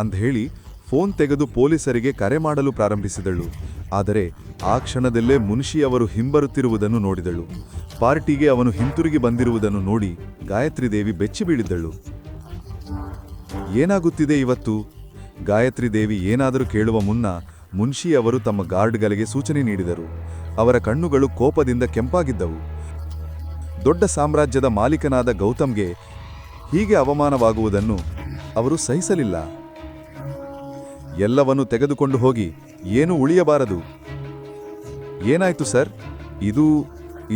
ಅಂದ್ಹೇಳಿ ಫೋನ್ ತೆಗೆದು ಪೊಲೀಸರಿಗೆ ಕರೆ ಮಾಡಲು ಪ್ರಾರಂಭಿಸಿದಳು. ಆದರೆ ಆ ಕ್ಷಣದಲ್ಲೇ ಮುನ್ಷಿಯವರು ಹಿಂಬರುತ್ತಿರುವುದನ್ನು ನೋಡಿದಳು. ಪಾರ್ಟಿಗೆ ಅವನು ಹಿಂತಿರುಗಿ ಬಂದಿರುವುದನ್ನು ನೋಡಿ ಗಾಯತ್ರಿ ದೇವಿ ಬೆಚ್ಚಿ ಬೀಳಿದ್ದಳು. ಏನಾಗುತ್ತಿದೆ ಇವತ್ತು? ಗಾಯತ್ರಿ ದೇವಿ ಏನಾದರೂ ಕೇಳುವ ಮುನ್ನ ಮುನ್ಷಿಯವರು ತಮ್ಮ ಗಾರ್ಡ್ಗಳಿಗೆ ಸೂಚನೆ ನೀಡಿದರು. ಅವರ ಕಣ್ಣುಗಳು ಕೋಪದಿಂದ ಕೆಂಪಾಗಿದ್ದವು. ದೊಡ್ಡ ಸಾಮ್ರಾಜ್ಯದ ಮಾಲೀಕನಾದ ಗೌತಮ್ಗೆ ಹೀಗೆ ಅವಮಾನವಾಗುವುದನ್ನು ಅವರು ಸಹಿಸಲಿಲ್ಲ. ಎಲ್ಲವನ್ನೂ ತೆಗೆದುಕೊಂಡು ಹೋಗಿ, ಏನೂ ಉಳಿಯಬಾರದು. ಏನಾಯ್ತು ಸರ್?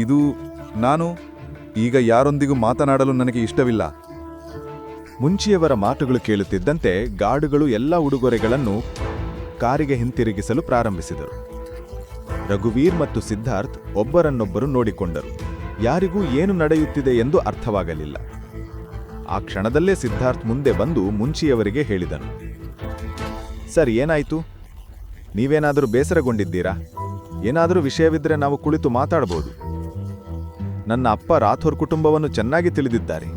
ಇದು ನಾನು ಈಗ ಯಾರೊಂದಿಗೂ ಮಾತನಾಡಲು ನನಗೆ ಇಷ್ಟವಿಲ್ಲ. ಮುಂಚಿಯವರ ಮಾತುಗಳು ಕೇಳುತ್ತಿದ್ದಂತೆ ಗಾರ್ಡುಗಳು ಎಲ್ಲ ಉಡುಗೊರೆಗಳನ್ನು ಕಾರಿಗೆ ಹಿಂತಿರುಗಿಸಲು ಪ್ರಾರಂಭಿಸಿದರು. ರಘುವೀರ್ ಮತ್ತು ಸಿದ್ಧಾರ್ಥ್ ಒಬ್ಬರನ್ನೊಬ್ಬರು ನೋಡಿಕೊಂಡರು. ಯಾರಿಗೂ ಏನು ನಡೆಯುತ್ತಿದೆ ಎಂದು ಅರ್ಥವಾಗಲಿಲ್ಲ. ಆ ಕ್ಷಣದಲ್ಲೇ ಸಿದ್ಧಾರ್ಥ್ ಮುಂದೆ ಬಂದು ಮುಂಚಿಯವರಿಗೆ ಹೇಳಿದನು, ಸರ್, ಏನಾಯಿತು? ನೀವೇನಾದರೂ ಬೇಸರಗೊಂಡಿದ್ದೀರಾ? ಏನಾದರೂ ವಿಷಯವಿದ್ದರೆ ನಾವು ಕುಳಿತು ಮಾತಾಡಬಹುದು. ನನ್ನ ಅಪ್ಪ ರಾಥೋರ್ ಕುಟುಂಬವನ್ನು ಚೆನ್ನಾಗಿ ತಿಳಿದಿದ್ದಾರೆ.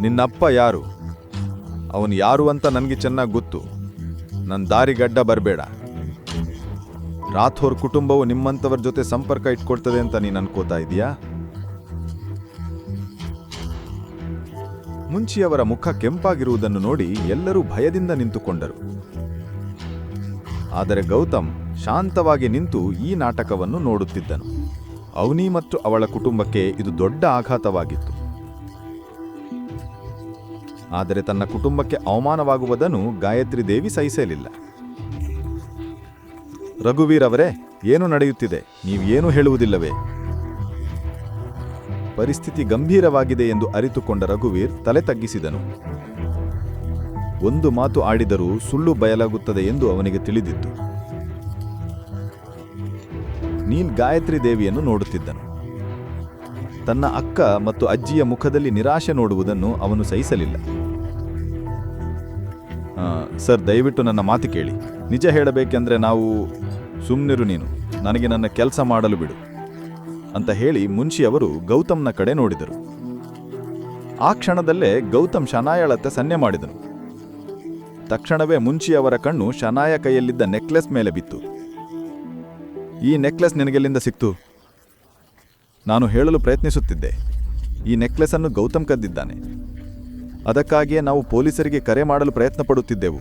ನಿನ್ನಪ್ಪ ಯಾರು? ಅವನು ಯಾರು ಅಂತ ನನಗೆ ಚೆನ್ನಾಗಿ ಗೊತ್ತು. ನನ್ನ ದಾರಿಗಡ್ಡ ಬರಬೇಡ. ರಾಥೋರ್ ಕುಟುಂಬವು ನಿಮ್ಮಂಥವರ ಜೊತೆ ಸಂಪರ್ಕ ಇಟ್ಕೊಳ್ತದೆ ಅಂತ ನೀನು ಅನ್ಕೋತಾ ಇದೀಯಾ? ಮುಂಚಿಯವರ ಮುಖ ಕೆಂಪಾಗಿರುವುದನ್ನು ನೋಡಿ ಎಲ್ಲರೂ ಭಯದಿಂದ ನಿಂತುಕೊಂಡರು. ಆದರೆ ಗೌತಮ್ ಶಾಂತವಾಗಿ ನಿಂತು ಈ ನಾಟಕವನ್ನು ನೋಡುತ್ತಿದ್ದನು. ಅವನಿ ಮತ್ತು ಅವಳ ಕುಟುಂಬಕ್ಕೆ ಇದು ದೊಡ್ಡ ಆಘಾತವಾಗಿತ್ತು. ಆದರೆ ತನ್ನ ಕುಟುಂಬಕ್ಕೆ ಅವಮಾನವಾಗುವುದನ್ನು ಗಾಯತ್ರಿ ದೇವಿ ಸಹಿಸಲಿಲ್ಲ. ರಘುವೀರ್ ಅವರೇ, ಏನು ನಡೆಯುತ್ತಿದೆ? ನೀವು ಏನು ಹೇಳುವುದಿಲ್ಲವೇ? ಪರಿಸ್ಥಿತಿ ಗಂಭೀರವಾಗಿದೆ ಎಂದು ಅರಿತುಕೊಂಡ ರಘುವೀರ್ ತಲೆ ತಗ್ಗಿಸಿದನು. ಒಂದು ಮಾತು ಆಡಿದರೂ ಸುಳ್ಳು ಬಯಲಾಗುತ್ತದೆ ಎಂದು ಅವನಿಗೆ ತಿಳಿದಿತ್ತು. ನೀಲ್ ಗಾಯತ್ರಿ ದೇವಿಯನ್ನು ನೋಡುತ್ತಿದ್ದನು. ತನ್ನ ಅಕ್ಕ ಮತ್ತು ಅಜ್ಜಿಯ ಮುಖದಲ್ಲಿ ನಿರಾಶೆ ನೋಡುವುದನ್ನು ಅವನು ಸಹಿಸಲಿಲ್ಲ. ಸರ್, ದಯವಿಟ್ಟು ನನ್ನ ಮಾತು ಕೇಳಿ. ನಿಜ ಹೇಳಬೇಕೆಂದ್ರೆ ನಾವು... ಸುಮ್ಮನಿರು ನೀನು, ನನಗೆ ನನ್ನ ಕೆಲಸ ಮಾಡಲು ಬಿಡು ಅಂತ ಹೇಳಿ ಮುನ್ಷಿಯವರು ಗೌತಮ್ನ ಕಡೆ ನೋಡಿದರು. ಆ ಕ್ಷಣದಲ್ಲೇ ಗೌತಮ್ ಶನಾಯಳತ್ತೆ ಸನ್ನೆ ಮಾಡಿದನು. ತಕ್ಷಣವೇ ಮುನ್ಷಿಯವರ ಕಣ್ಣು ಶನಾಯ ಕೈಯಲ್ಲಿದ್ದ ನೆಕ್ಲೆಸ್ ಮೇಲೆ ಬಿತ್ತು. ಈ ನೆಕ್ಲೆಸ್ ನಿನಗೆಲ್ಲಿಂದ ಸಿಕ್ತು? ನಾನು ಹೇಳಲು ಪ್ರಯತ್ನಿಸುತ್ತಿದ್ದೆ. ಈ ನೆಕ್ಲೆಸ್ ಅನ್ನು ಗೌತಮ್ ಕದ್ದಿದ್ದಾನೆ. ಅದಕ್ಕಾಗಿಯೇ ನಾವು ಪೊಲೀಸರಿಗೆ ಕರೆ ಮಾಡಲು ಪ್ರಯತ್ನ ಪಡುತ್ತಿದ್ದೆವು.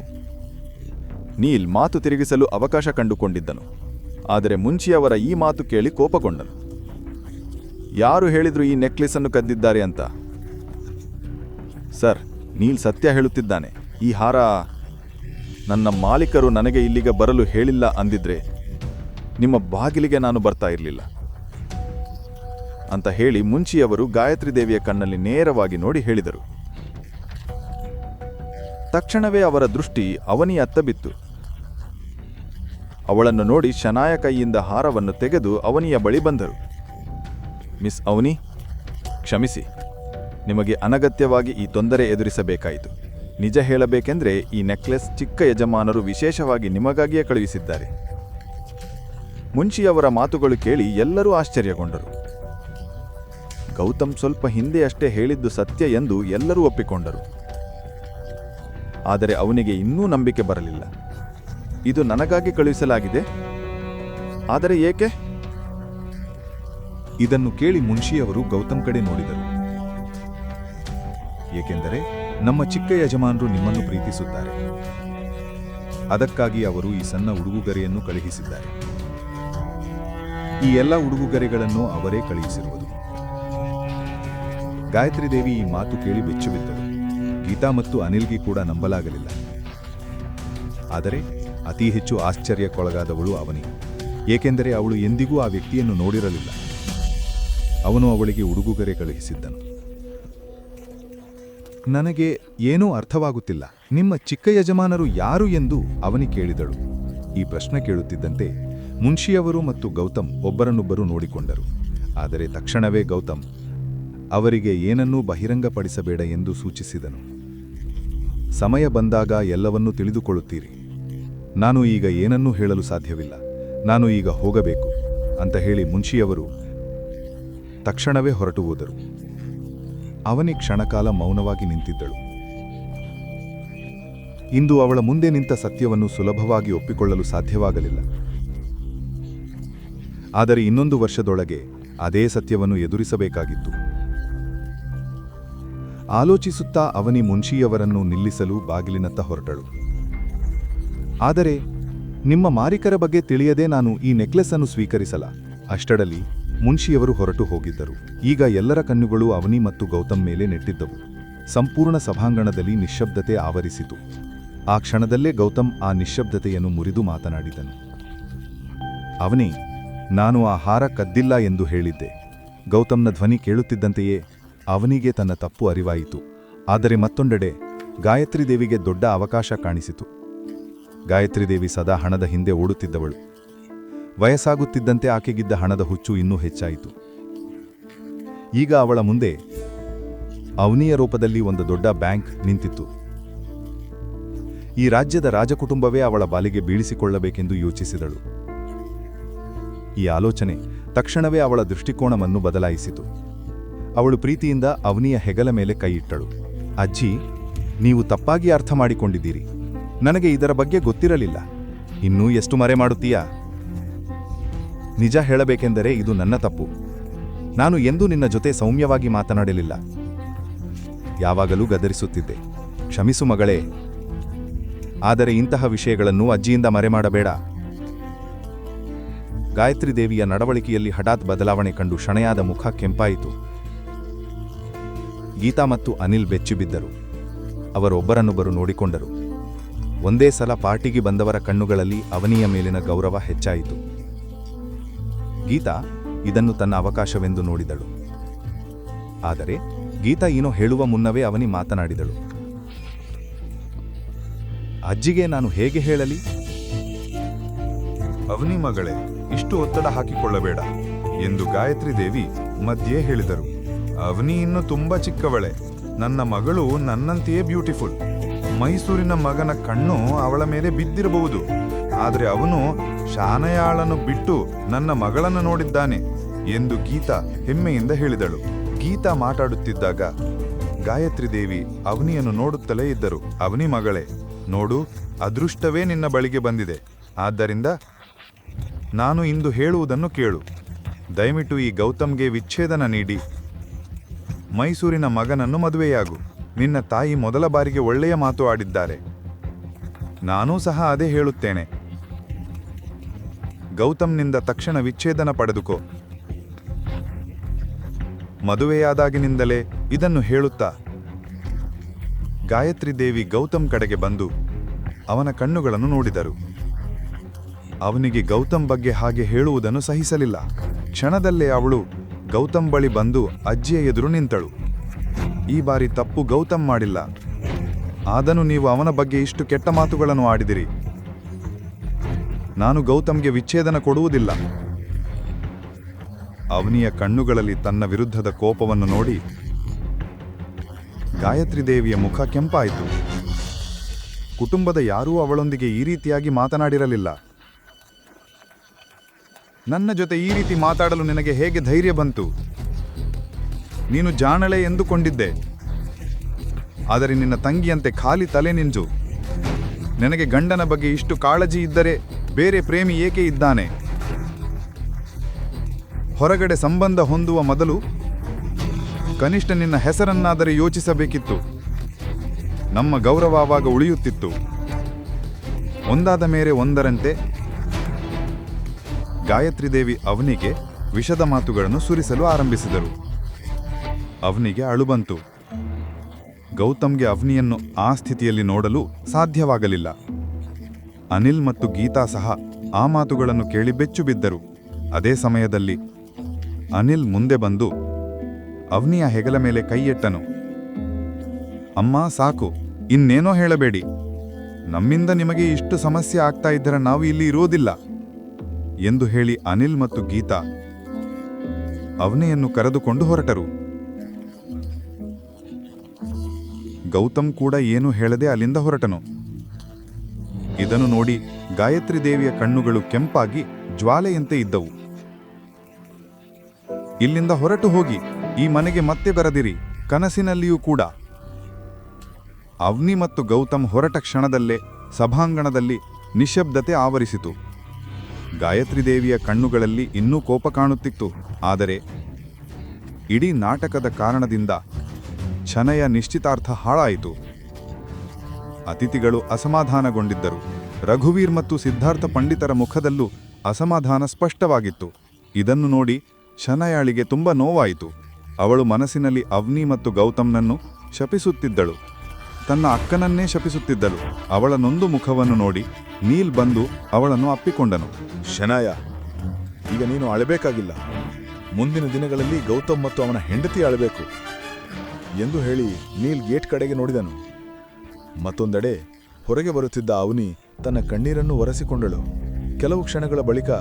ನೀಲ್ ಮಾತು ತಿರುಗಿಸಲು ಅವಕಾಶ ಕಂಡುಕೊಂಡಿದ್ದನು. ಆದರೆ ಮುನ್ಷಿಯವರ ಈ ಮಾತು ಕೇಳಿ ಕೋಪಗೊಂಡನು. ಯಾರು ಹೇಳಿದ್ರು ಈ ನೆಕ್ಲೆಸ್ ಅನ್ನು ಕದ್ದಿದ್ದಾರೆ ಅಂತ? ಸರ್, ನೀಲ್ ಸತ್ಯ ಹೇಳುತ್ತಿದ್ದಾನೆ. ಈ ಹಾರ ನನ್ನ ಮಾಲೀಕರು ನನಗೆ ಇಲ್ಲಿಗೆ ಬರಲು ಹೇಳಿಲ್ಲ ಅಂದಿದ್ರೆ ನಿಮ್ಮ ಬಾಗಿಲಿಗೆ ನಾನು ಬರ್ತಾ ಇರಲಿಲ್ಲ ಅಂತ ಹೇಳಿ ಮುನ್ಷಿಯವರು ಗಾಯತ್ರಿ ದೇವಿಯ ಕಣ್ಣಲ್ಲಿ ನೇರವಾಗಿ ನೋಡಿ ಹೇಳಿದರು. ತಕ್ಷಣವೇ ಅವರ ದೃಷ್ಟಿ ಅವನಿಯ ಅತ್ತ ಬಿತ್ತು. ಅವಳನ್ನು ನೋಡಿ ಶನಾಯ ಕೈಯಿಂದ ಹಾರವನ್ನು ತೆಗೆದು ಅವನಿಯ ಬಳಿ ಬಂದರು. ಮಿಸ್ ಅವನಿ, ಕ್ಷಮಿಸಿ, ನಿಮಗೆ ಅನಗತ್ಯವಾಗಿ ಈ ತೊಂದರೆ ಎದುರಿಸಬೇಕಾಯಿತು. ನಿಜ ಹೇಳಬೇಕೆಂದ್ರೆ ಈ ನೆಕ್ಲೆಸ್ ಚಿಕ್ಕ ಯಜಮಾನರು ವಿಶೇಷವಾಗಿ ನಿಮಗಾಗಿಯೇ ಕಳುಹಿಸಿದ್ದಾರೆ. ಮುನ್ಷಿಯವರ ಮಾತುಗಳು ಕೇಳಿ ಎಲ್ಲರೂ ಆಶ್ಚರ್ಯಗೊಂಡರು. ಗೌತಮ್ ಸ್ವಲ್ಪ ಹಿಂದೆಯಷ್ಟೇ ಹೇಳಿದ್ದು ಸತ್ಯ ಎಂದು ಎಲ್ಲರೂ ಒಪ್ಪಿಕೊಂಡರು. ಆದರೆ ಅವನಿಗೆ ಇನ್ನೂ ನಂಬಿಕೆ ಬರಲಿಲ್ಲ. ಇದು ನನಗಾಗಿ ಕಳುಹಿಸಲಾಗಿದೆ, ಆದರೆ ಏಕೆ? ಇದನ್ನು ಕೇಳಿ ಮುನ್ಷಿಯವರು ಗೌತಮ್ ಕಡೆ ನೋಡಿದರು. ಏಕೆಂದರೆ ನಮ್ಮ ಚಿಕ್ಕ ಯಜಮಾನರು ನಿಮ್ಮನ್ನು ಪ್ರೀತಿಸುತ್ತಾರೆ. ಅದಕ್ಕಾಗಿ ಅವರು ಈ ಸಣ್ಣ ಉಡುಗೊರೆಯನ್ನು ಕಳುಹಿಸಿದ್ದಾರೆ. ಈ ಎಲ್ಲ ಉಡುಗೊರೆಗಳನ್ನು ಅವರೇ ಕಳುಹಿಸಿರುವುದು. ಗಾಯತ್ರಿ ದೇವಿ ಈ ಮಾತು ಕೇಳಿ ಬೆಚ್ಚುಬಿದ್ದರು. ಗೀತಾ ಮತ್ತು ಅನಿಲ್ಗೆ ಕೂಡ ನಂಬಲಾಗಲಿಲ್ಲ. ಆದರೆ ಅತಿ ಹೆಚ್ಚು ಆಶ್ಚರ್ಯಕ್ಕೊಳಗಾದವಳು ಅವನಿ. ಏಕೆಂದರೆ ಅವಳು ಎಂದಿಗೂ ಆ ವ್ಯಕ್ತಿಯನ್ನು ನೋಡಿರಲಿಲ್ಲ. ಅವನು ಅವಳಿಗೆ ಉಡುಗೊರೆ ಕಳುಹಿಸಿದ್ದನು. ನನಗೆ ಏನೂ ಅರ್ಥವಾಗುತ್ತಿಲ್ಲ. ನಿಮ್ಮ ಚಿಕ್ಕ ಯಜಮಾನರು ಯಾರು ಎಂದು ಅವನಿ ಕೇಳಿದಳು. ಈ ಪ್ರಶ್ನೆ ಕೇಳುತ್ತಿದ್ದಂತೆ ಮುನ್ಷಿಯವರು ಮತ್ತು ಗೌತಮ್ ಒಬ್ಬರನ್ನೊಬ್ಬರು ನೋಡಿಕೊಂಡರು. ಆದರೆ ತಕ್ಷಣವೇ ಗೌತಮ್ ಅವರಿಗೆ ಏನನ್ನೂ ಬಹಿರಂಗಪಡಿಸಬೇಡ ಎಂದು ಸೂಚಿಸಿದನು. ಸಮಯ ಬಂದಾಗ ಎಲ್ಲವನ್ನೂ ತಿಳಿದುಕೊಳ್ಳುತ್ತೀರಿ. ನಾನು ಈಗ ಏನನ್ನೂ ಹೇಳಲು ಸಾಧ್ಯವಿಲ್ಲ. ನಾನು ಈಗ ಹೋಗಬೇಕು ಅಂತ ಹೇಳಿ ಮುನ್ಷಿಯವರು ತಕ್ಷಣವೇ ಹೊರಟು ಹೋದರು. ಅವನಿ ಕ್ಷಣಕಾಲ ಮೌನವಾಗಿ ನಿಂತಿದ್ದಳು. ಇಂದು ಅವಳ ಮುಂದೆ ನಿಂತ ಸತ್ಯವನ್ನು ಸುಲಭವಾಗಿ ಒಪ್ಪಿಕೊಳ್ಳಲು ಸಾಧ್ಯವಾಗಲಿಲ್ಲ. ಆದರೆ ಇನ್ನೊಂದು ವರ್ಷದೊಳಗೆ ಅದೇ ಸತ್ಯವನ್ನು ಎದುರಿಸಬೇಕಾಗಿತ್ತು. ಆಲೋಚಿಸುತ್ತಾ ಅವನಿ ಮುನ್ಷಿಯವರನ್ನು ನಿಲ್ಲಿಸಲು ಬಾಗಿಲಿನತ್ತ ಹೊರಟಳು. ಆದರೆ ನಿಮ್ಮ ಮಾಲೀಕರ ಬಗ್ಗೆ ತಿಳಿಯದೆ ನಾನು ಈ ನೆಕ್ಲೆಸ್ ಅನ್ನು ಸ್ವೀಕರಿಸಲ್ಲ. ಅಷ್ಟರಲ್ಲಿ ಮುನ್ಷಿಯವರು ಹೊರಟು ಹೋಗಿದ್ದರು. ಈಗ ಎಲ್ಲರ ಕಣ್ಣುಗಳು ಅವನಿ ಮತ್ತು ಗೌತಮ್ ಮೇಲೆ ನೆಟ್ಟಿದ್ದವು. ಸಂಪೂರ್ಣ ಸಭಾಂಗಣದಲ್ಲಿ ನಿಶ್ಶಬ್ದತೆ ಆವರಿಸಿತು. ಆ ಕ್ಷಣದಲ್ಲೇ ಗೌತಮ್ ಆ ನಿಶ್ಶಬ್ದತೆಯನ್ನು ಮುರಿದು ಮಾತನಾಡಿದನು. ಅವನಿ, ನಾನು ಆ ಹಾರ ಕದ್ದಿಲ್ಲ ಎಂದು ಹೇಳಿದ್ದೆ. ಗೌತಮ್ನ ಧ್ವನಿ ಕೇಳುತ್ತಿದ್ದಂತೆಯೇ ಅವನಿಗೆ ತನ್ನ ತಪ್ಪು ಅರಿವಾಯಿತು. ಆದರೆ ಮತ್ತೊಂದೆಡೆ ಗಾಯತ್ರಿ ದೇವಿಗೆ ದೊಡ್ಡ ಅವಕಾಶ ಕಾಣಿಸಿತು. ಗಾಯತ್ರಿ ದೇವಿ ಸದಾ ಹಣದ ಹಿಂದೆ ಓಡುತ್ತಿದ್ದವಳು. ವಯಸ್ಸಾಗುತ್ತಿದ್ದಂತೆ ಆಕೆಗಿದ್ದ ಹಣದ ಹುಚ್ಚು ಇನ್ನೂ ಹೆಚ್ಚಾಯಿತು. ಈಗ ಅವಳ ಮುಂದೆ ಅವನಿಯ ರೂಪದಲ್ಲಿ ಒಂದು ದೊಡ್ಡ ಬ್ಯಾಂಕ್ ನಿಂತಿತ್ತು. ಈ ರಾಜ್ಯದ ರಾಜಕುಟುಂಬವೇ ಅವಳ ಬಾಲಿಗೆ ಬೀಳಿಸಿಕೊಳ್ಳಬೇಕೆಂದು ಯೋಚಿಸಿದಳು. ಈ ಆಲೋಚನೆ ತಕ್ಷಣವೇ ಅವಳ ದೃಷ್ಟಿಕೋನವನ್ನು ಬದಲಾಯಿಸಿತು. ಅವಳು ಪ್ರೀತಿಯಿಂದ ಅವನಿಯ ಹೆಗಲ ಮೇಲೆ ಕೈಯಿಟ್ಟಳು. ಅಜ್ಜಿ, ನೀವು ತಪ್ಪಾಗಿ ಅರ್ಥ ಮಾಡಿಕೊಂಡಿದ್ದೀರಿ. ನನಗೆ ಇದರ ಬಗ್ಗೆ ಗೊತ್ತಿರಲಿಲ್ಲ. ಇನ್ನೂ ಎಷ್ಟು ಮರೆ ಮಾಡುತ್ತೀಯಾ? ನಿಜ ಹೇಳಬೇಕೆಂದರೆ ಇದು ನನ್ನ ತಪ್ಪು. ನಾನು ಎಂದೂ ನಿನ್ನ ಜೊತೆ ಸೌಮ್ಯವಾಗಿ ಮಾತನಾಡಲಿಲ್ಲ. ಯಾವಾಗಲೂ ಗದರಿಸುತ್ತಿದ್ದೆ. ಕ್ಷಮಿಸು ಮಗಳೇ. ಆದರೆ ಇಂತಹ ವಿಷಯಗಳನ್ನು ಅಜ್ಜಿಯಿಂದ ಮರೆಮಾಡಬೇಡ. ಗಾಯತ್ರಿ ದೇವಿಯ ನಡವಳಿಕೆಯಲ್ಲಿ ಹಠಾತ್ ಬದಲಾವಣೆ ಕಂಡು ಶಣೆಯಾದ ಮುಖ ಕೆಂಪಾಯಿತು. ಗೀತಾ ಮತ್ತು ಅನಿಲ್ ಬೆಚ್ಚಿಬಿದ್ದರು. ಅವರೊಬ್ಬರನ್ನೊಬ್ಬರು ನೋಡಿಕೊಂಡರು. ಒಂದೇ ಸಲ ಪಾರ್ಟಿಗೆ ಬಂದವರ ಕಣ್ಣುಗಳಲ್ಲಿ ಅವನಿಯ ಮೇಲಿನ ಗೌರವ ಹೆಚ್ಚಾಯಿತು. ಗೀತಾ ಇದನ್ನು ತನ್ನ ಅವಕಾಶವೆಂದು ನೋಡಿದಳು. ಆದರೆ ಗೀತಾ ಏನೋ ಹೇಳುವ ಮುನ್ನವೇ ಅವನಿ ಮಾತನಾಡಿದಳು. ಅಜ್ಜಿಗೆ ನಾನು ಹೇಗೆ ಹೇಳಲಿ? ಅವನಿ ಮಗಳೇ, ಇಷ್ಟು ಒತ್ತಡ ಹಾಕಿಕೊಳ್ಳಬೇಡ ಎಂದು ಗಾಯತ್ರಿ ದೇವಿ ಮಧ್ಯೆ ಹೇಳಿದರು. ಅವನಿ ಇನ್ನು ತುಂಬಾ ಚಿಕ್ಕವಳೆ. ನನ್ನ ಮಗಳು ನನ್ನಂತೆಯೇ ಬ್ಯೂಟಿಫುಲ್. ಮೈಸೂರಿನ ಮಗನ ಕಣ್ಣು ಅವಳ ಮೇಲೆ ಬಿದ್ದಿರಬಹುದು, ಆದರೆ ಅವನು ಶಾನಯಾಳನ್ನು ಬಿಟ್ಟು ನನ್ನ ಮಗಳನ್ನು ನೋಡಿದ್ದಾನೆ ಎಂದು ಗೀತಾ ಹೆಮ್ಮೆಯಿಂದ ಹೇಳಿದಳು. ಗೀತಾ ಮಾತಾಡುತ್ತಿದ್ದಾಗ ಗಾಯತ್ರಿ ದೇವಿ ಅವನಿಯನ್ನು ನೋಡುತ್ತಲೇ ಇದ್ದರು. ಅವನಿ ಮಗಳೇ, ನೋಡು, ಅದೃಷ್ಟವೇ ನಿನ್ನ ಬಳಿಗೆ ಬಂದಿದೆ. ಆದ್ದರಿಂದ ನಾನು ಇಂದು ಹೇಳುವುದನ್ನು ಕೇಳು. ದಯವಿಟ್ಟು ಈ ಗೌತಮ್ಗೆ ವಿಚ್ಛೇದನ ನೀಡಿ ಮೈಸೂರಿನ ಮಗನನ್ನು ಮದುವೆಯಾಗು. ನಿನ್ನ ತಾಯಿ ಮೊದಲ ಬಾರಿಗೆ ಒಳ್ಳೆಯ ಮಾತು ಆಡಿದ್ದಾರೆ. ನಾನೂ ಸಹ ಅದೇ ಹೇಳುತ್ತೇನೆ. ಗೌತಮ್ನಿಂದ ತಕ್ಷಣ ವಿಚ್ಛೇದನ ಪಡೆದುಕೋ. ಮದುವೆಯಾದಾಗಿನಿಂದಲೇ ಇದನ್ನು ಹೇಳುತ್ತಾ ಗಾಯತ್ರಿ ದೇವಿ ಗೌತಮ್ ಕಡೆಗೆ ಬಂದು ಅವನ ಕಣ್ಣುಗಳನ್ನು ನೋಡಿದರು. ಅವನಿಗೆ ಗೌತಮ್ ಬಗ್ಗೆ ಹಾಗೆ ಹೇಳುವುದನ್ನು ಸಹಿಸಲಿಲ್ಲ. ಕ್ಷಣದಲ್ಲೇ ಅವಳು ಗೌತಮ್ ಬಳಿ ಬಂದು ಅಜ್ಜಿಯ ಎದುರು ನಿಂತಳು. ಈ ಬಾರಿ ತಪ್ಪು ಗೌತಮ್ ಮಾಡಿಲ್ಲ. ಆದನು ನೀವು ಅವನ ಬಗ್ಗೆ ಇಷ್ಟು ಕೆಟ್ಟ ಮಾತುಗಳನ್ನು ಆಡಿದಿರಿ. ನಾನು ಗೌತಮ್ಗೆ ವಿಚ್ಛೇದನ ಕೊಡುವುದಿಲ್ಲ. ಅವನಿಯ ಕಣ್ಣುಗಳಲ್ಲಿ ತನ್ನ ವಿರುದ್ಧದ ಕೋಪವನ್ನು ನೋಡಿ ಗಾಯತ್ರಿ ದೇವಿಯ ಮುಖ ಕೆಂಪಾಯಿತು. ಕುಟುಂಬದ ಯಾರೂ ಅವಳೊಂದಿಗೆ ಈ ರೀತಿಯಾಗಿ ಮಾತನಾಡಿರಲಿಲ್ಲ. ನನ್ನ ಜೊತೆ ಈ ರೀತಿ ಮಾತಾಡಲು ನಿನಗೆ ಹೇಗೆ ಧೈರ್ಯ ಬಂತು? ನೀನು ಜಾಣಳೆ ಎಂದುಕೊಂಡಿದ್ದೆ, ಆದರೆ ನಿನ್ನ ತಂಗಿಯಂತೆ ಖಾಲಿ ತಲೆ ನಿಂಜು. ನಿನಗೆ ಗಂಡನ ಬಗ್ಗೆ ಇಷ್ಟು ಕಾಳಜಿ ಇದ್ದರೆ ಬೇರೆ ಪ್ರೇಮಿ ಏಕೆ ಇದ್ದಾನೆ? ಹೊರಗಡೆ ಸಂಬಂಧ ಹೊಂದುವ ಮೊದಲು ಕನಿಷ್ಠ ನಿನ್ನ ಹೆಸರನ್ನಾದರೆ ಯೋಚಿಸಬೇಕಿತ್ತು. ನಮ್ಮ ಗೌರವ ಆವಾಗ ಉಳಿಯುತ್ತಿತ್ತು. ಒಂದಾದ ಮೇಲೆ ಒಂದರಂತೆ ಗಾಯತ್ರಿ ದೇವಿ ಅವನಿಗೆ ವಿಷದ ಮಾತುಗಳನ್ನು ಸುರಿಸಲು ಆರಂಭಿಸಿದರು. ಅವನಿಗೆ ಅಳು ಬಂತು. ಗೌತಮ್ಗೆ ಅವನಿಯನ್ನು ಆ ಸ್ಥಿತಿಯಲ್ಲಿ ನೋಡಲು ಸಾಧ್ಯವಾಗಲಿಲ್ಲ. ಅನಿಲ್ ಮತ್ತು ಗೀತಾ ಸಹ ಆ ಮಾತುಗಳನ್ನು ಕೇಳಿ ಬೆಚ್ಚು ಬಿದ್ದರು. ಅದೇ ಸಮಯದಲ್ಲಿ ಅನಿಲ್ ಮುಂದೆ ಬಂದು ಅವನಿಯ ಹೆಗಲ ಮೇಲೆ ಕೈಯಿಟ್ಟನು. ಅಮ್ಮ, ಸಾಕು, ಇನ್ನೇನೋ ಹೇಳಬೇಡಿ. ನಮ್ಮಿಂದ ನಿಮಗೆ ಇಷ್ಟು ಸಮಸ್ಯೆ ಆಗ್ತಾ ಇದ್ದರೆ ನಾವು ಇಲ್ಲಿ ಇರೋದಿಲ್ಲ ಎಂದು ಹೇಳಿ ಅನಿಲ್ ಮತ್ತು ಗೀತಾ ಅವನಿಯನ್ನು ಕರೆದುಕೊಂಡು ಹೊರಟರು. ಗೌತಮ್ ಕೂಡ ಏನೂ ಹೇಳದೆ ಅಲ್ಲಿಂದ ಹೊರಟನು. ಇದನ್ನು ನೋಡಿ ಗಾಯತ್ರಿ ದೇವಿಯ ಕಣ್ಣುಗಳು ಕೆಂಪಾಗಿ ಜ್ವಾಲೆಯಂತೆ ಇದ್ದವು. ಇಲ್ಲಿಂದ ಹೊರಟು ಹೋಗಿ, ಈ ಮನೆಗೆ ಮತ್ತೆ ಬರದಿರಿ, ಕನಸಿನಲ್ಲಿಯೂ ಕೂಡ. ಅವ್ನಿ ಮತ್ತು ಗೌತಮ್ ಹೊರಟ ಕ್ಷಣದಲ್ಲೇ ಸಭಾಂಗಣದಲ್ಲಿ ನಿಶ್ಶಬ್ದತೆ ಆವರಿಸಿತು. ಗಾಯತ್ರಿ ದೇವಿಯ ಕಣ್ಣುಗಳಲ್ಲಿ ಇನ್ನೂ ಕೋಪ ಕಾಣುತ್ತಿತ್ತು. ಆದರೆ ಇಡೀ ನಾಟಕದ ಕಾರಣದಿಂದ ಶನಯ ನಿಶ್ಚಿತಾರ್ಥ ಹಾಳಾಯಿತು. ಅತಿಥಿಗಳು ಅಸಮಾಧಾನಗೊಂಡಿದ್ದರು. ರಘುವೀರ್ ಮತ್ತು ಸಿದ್ಧಾರ್ಥ ಪಂಡಿತರ ಮುಖದಲ್ಲೂ ಅಸಮಾಧಾನ ಸ್ಪಷ್ಟವಾಗಿತ್ತು. ಇದನ್ನು ನೋಡಿ ಶನಯಾಳಿಗೆ ತುಂಬ ನೋವಾಯಿತು. ಅವಳು ಮನಸ್ಸಿನಲ್ಲಿ ಅವ್ನಿ ಮತ್ತು ಗೌತಮ್ನನ್ನು ಶಪಿಸುತ್ತಿದ್ದಳು. ತನ್ನ ಅಕ್ಕನನ್ನೇ ಶಪಿಸುತ್ತಿದ್ದಳು. ಅವಳ ನೊಂದು ಮುಖವನ್ನು ನೋಡಿ ನೀಲ್ ಬಂದು ಅವಳನ್ನು ಅಪ್ಪಿಕೊಂಡನು. ಶನಾಯ, ಈಗ ನೀನು ಅಳಬೇಕಾಗಿಲ್ಲ. ಮುಂದಿನ ದಿನಗಳಲ್ಲಿ ಗೌತಮ್ ಮತ್ತು ಅವನ ಹೆಂಡತಿ ಅಳಬೇಕು ಎಂದು ಹೇಳಿ ನೀಲ್ ಗೇಟ್ ಕಡೆಗೆ ನೋಡಿದನು. ಮತ್ತೊಂದೆಡೆ ಹೊರಗೆ ಬರುತ್ತಿದ್ದ ಅವನಿ ತನ್ನ ಕಣ್ಣೀರನ್ನು ಒರೆಸಿಕೊಂಡಳು. ಕೆಲವು ಕ್ಷಣಗಳ ಬಳಿಕ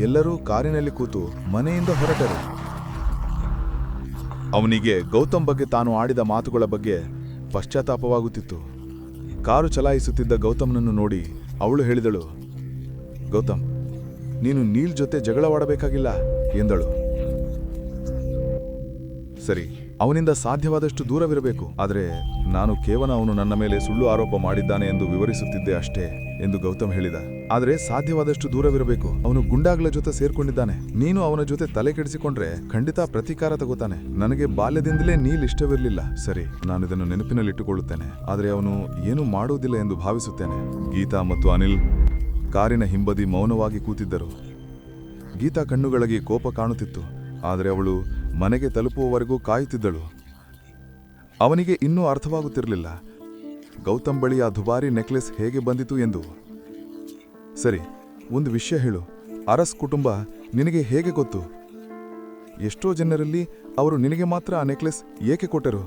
ಎಲ್ಲರೂ ಕಾರಿನಲ್ಲಿ ಕೂತು ಮನೆಯಿಂದ ಹೊರಟರು. ಅವನಿಗೆ ಗೌತಮ್ ಬಗ್ಗೆ ತಾನು ಆಡಿದ ಮಾತುಗಳ ಬಗ್ಗೆ ಪಶ್ಚಾತ್ತಾಪವಾಗುತ್ತಿತ್ತು. ಕಾರು ಚಲಾಯಿಸುತ್ತಿದ್ದ ಗೌತಮ್ನನ್ನು ನೋಡಿ ಅವಳು ಹೇಳಿದಳು, ಗೌತಮ್, ನೀನು ನೀಲ್ ಜೊತೆ ಜಗಳವಾಡಬೇಕಾಗಿಲ್ಲ ಎಂದಳು. ಸರಿ, ಅವನಿಂದ ಸಾಧ್ಯವಾದಷ್ಟು ದೂರವಿರಬೇಕು. ಆದರೆ ನಾನು ಕೇವಲ ಅವನು ನನ್ನ ಮೇಲೆ ಸುಳ್ಳು ಆರೋಪ ಮಾಡಿದ್ದಾನೆ ಎಂದು ವಿವರಿಸುತ್ತಿದ್ದೆ ಅಷ್ಟೇ ಎಂದು ಗೌತಮ್ ಹೇಳಿದ. ಆದರೆ ಸಾಧ್ಯವಾದಷ್ಟು ದೂರವಿರಬೇಕು. ಅವನು ಗುಂಡಾಗ್ಲ ಜೊತೆ ಸೇರ್ಕೊಂಡಿದ್ದಾನೆ. ನೀನು ಅವನ ಜೊತೆ ತಲೆ ಕೆಡಿಸಿಕೊಂಡ್ರೆ ಖಂಡಿತ ಪ್ರತೀಕಾರ ತಗೋತಾನೆ. ನನಗೆ ಬಾಲ್ಯದಿಂದಲೇ ನೀಲ್ ಇಷ್ಟವಿರಲಿಲ್ಲ. ಸರಿ, ನಾನು ಇದನ್ನು ನೆನಪಿನಲ್ಲಿಟ್ಟುಕೊಳ್ಳುತ್ತೇನೆ. ಆದರೆ ಅವನು ಏನೂ ಮಾಡುವುದಿಲ್ಲ ಎಂದು ಭಾವಿಸುತ್ತೇನೆ. ಗೀತಾ ಮತ್ತು ಅನಿಲ್ ಕಾರಿನ ಹಿಂಬದಿ ಮೌನವಾಗಿ ಕೂತಿದ್ದರು. ಗೀತಾ ಕಣ್ಣುಗಳಿಗೆ ಕೋಪ ಕಾಣುತ್ತಿತ್ತು. ಆದರೆ ಅವಳು ಮನೆಗೆ ತಲುಪುವವರೆಗೂ ಕಾಯುತ್ತಿದ್ದಳು. ಅವನಿಗೆ ಇನ್ನೂ ಅರ್ಥವಾಗುತ್ತಿರಲಿಲ್ಲ ಗೌತಮ್ ಬಳಿ ಆ ದುಬಾರಿ ನೆಕ್ಲೆಸ್ ಹೇಗೆ ಬಂದಿತು ಎಂದು. ಸರಿ, ಒಂದು ವಿಷಯ ಹೇಳು. ಅರಸ್ ಕುಟುಂಬ ನಿನಗೆ ಹೇಗೆ ಗೊತ್ತು? ಎಷ್ಟೋ ಜನರಲ್ಲಿ ಅವರು ನಿನಗೆ ಮಾತ್ರ ಆ ನೆಕ್ಲೆಸ್ ಏಕೆ ಕೊಟ್ಟರು?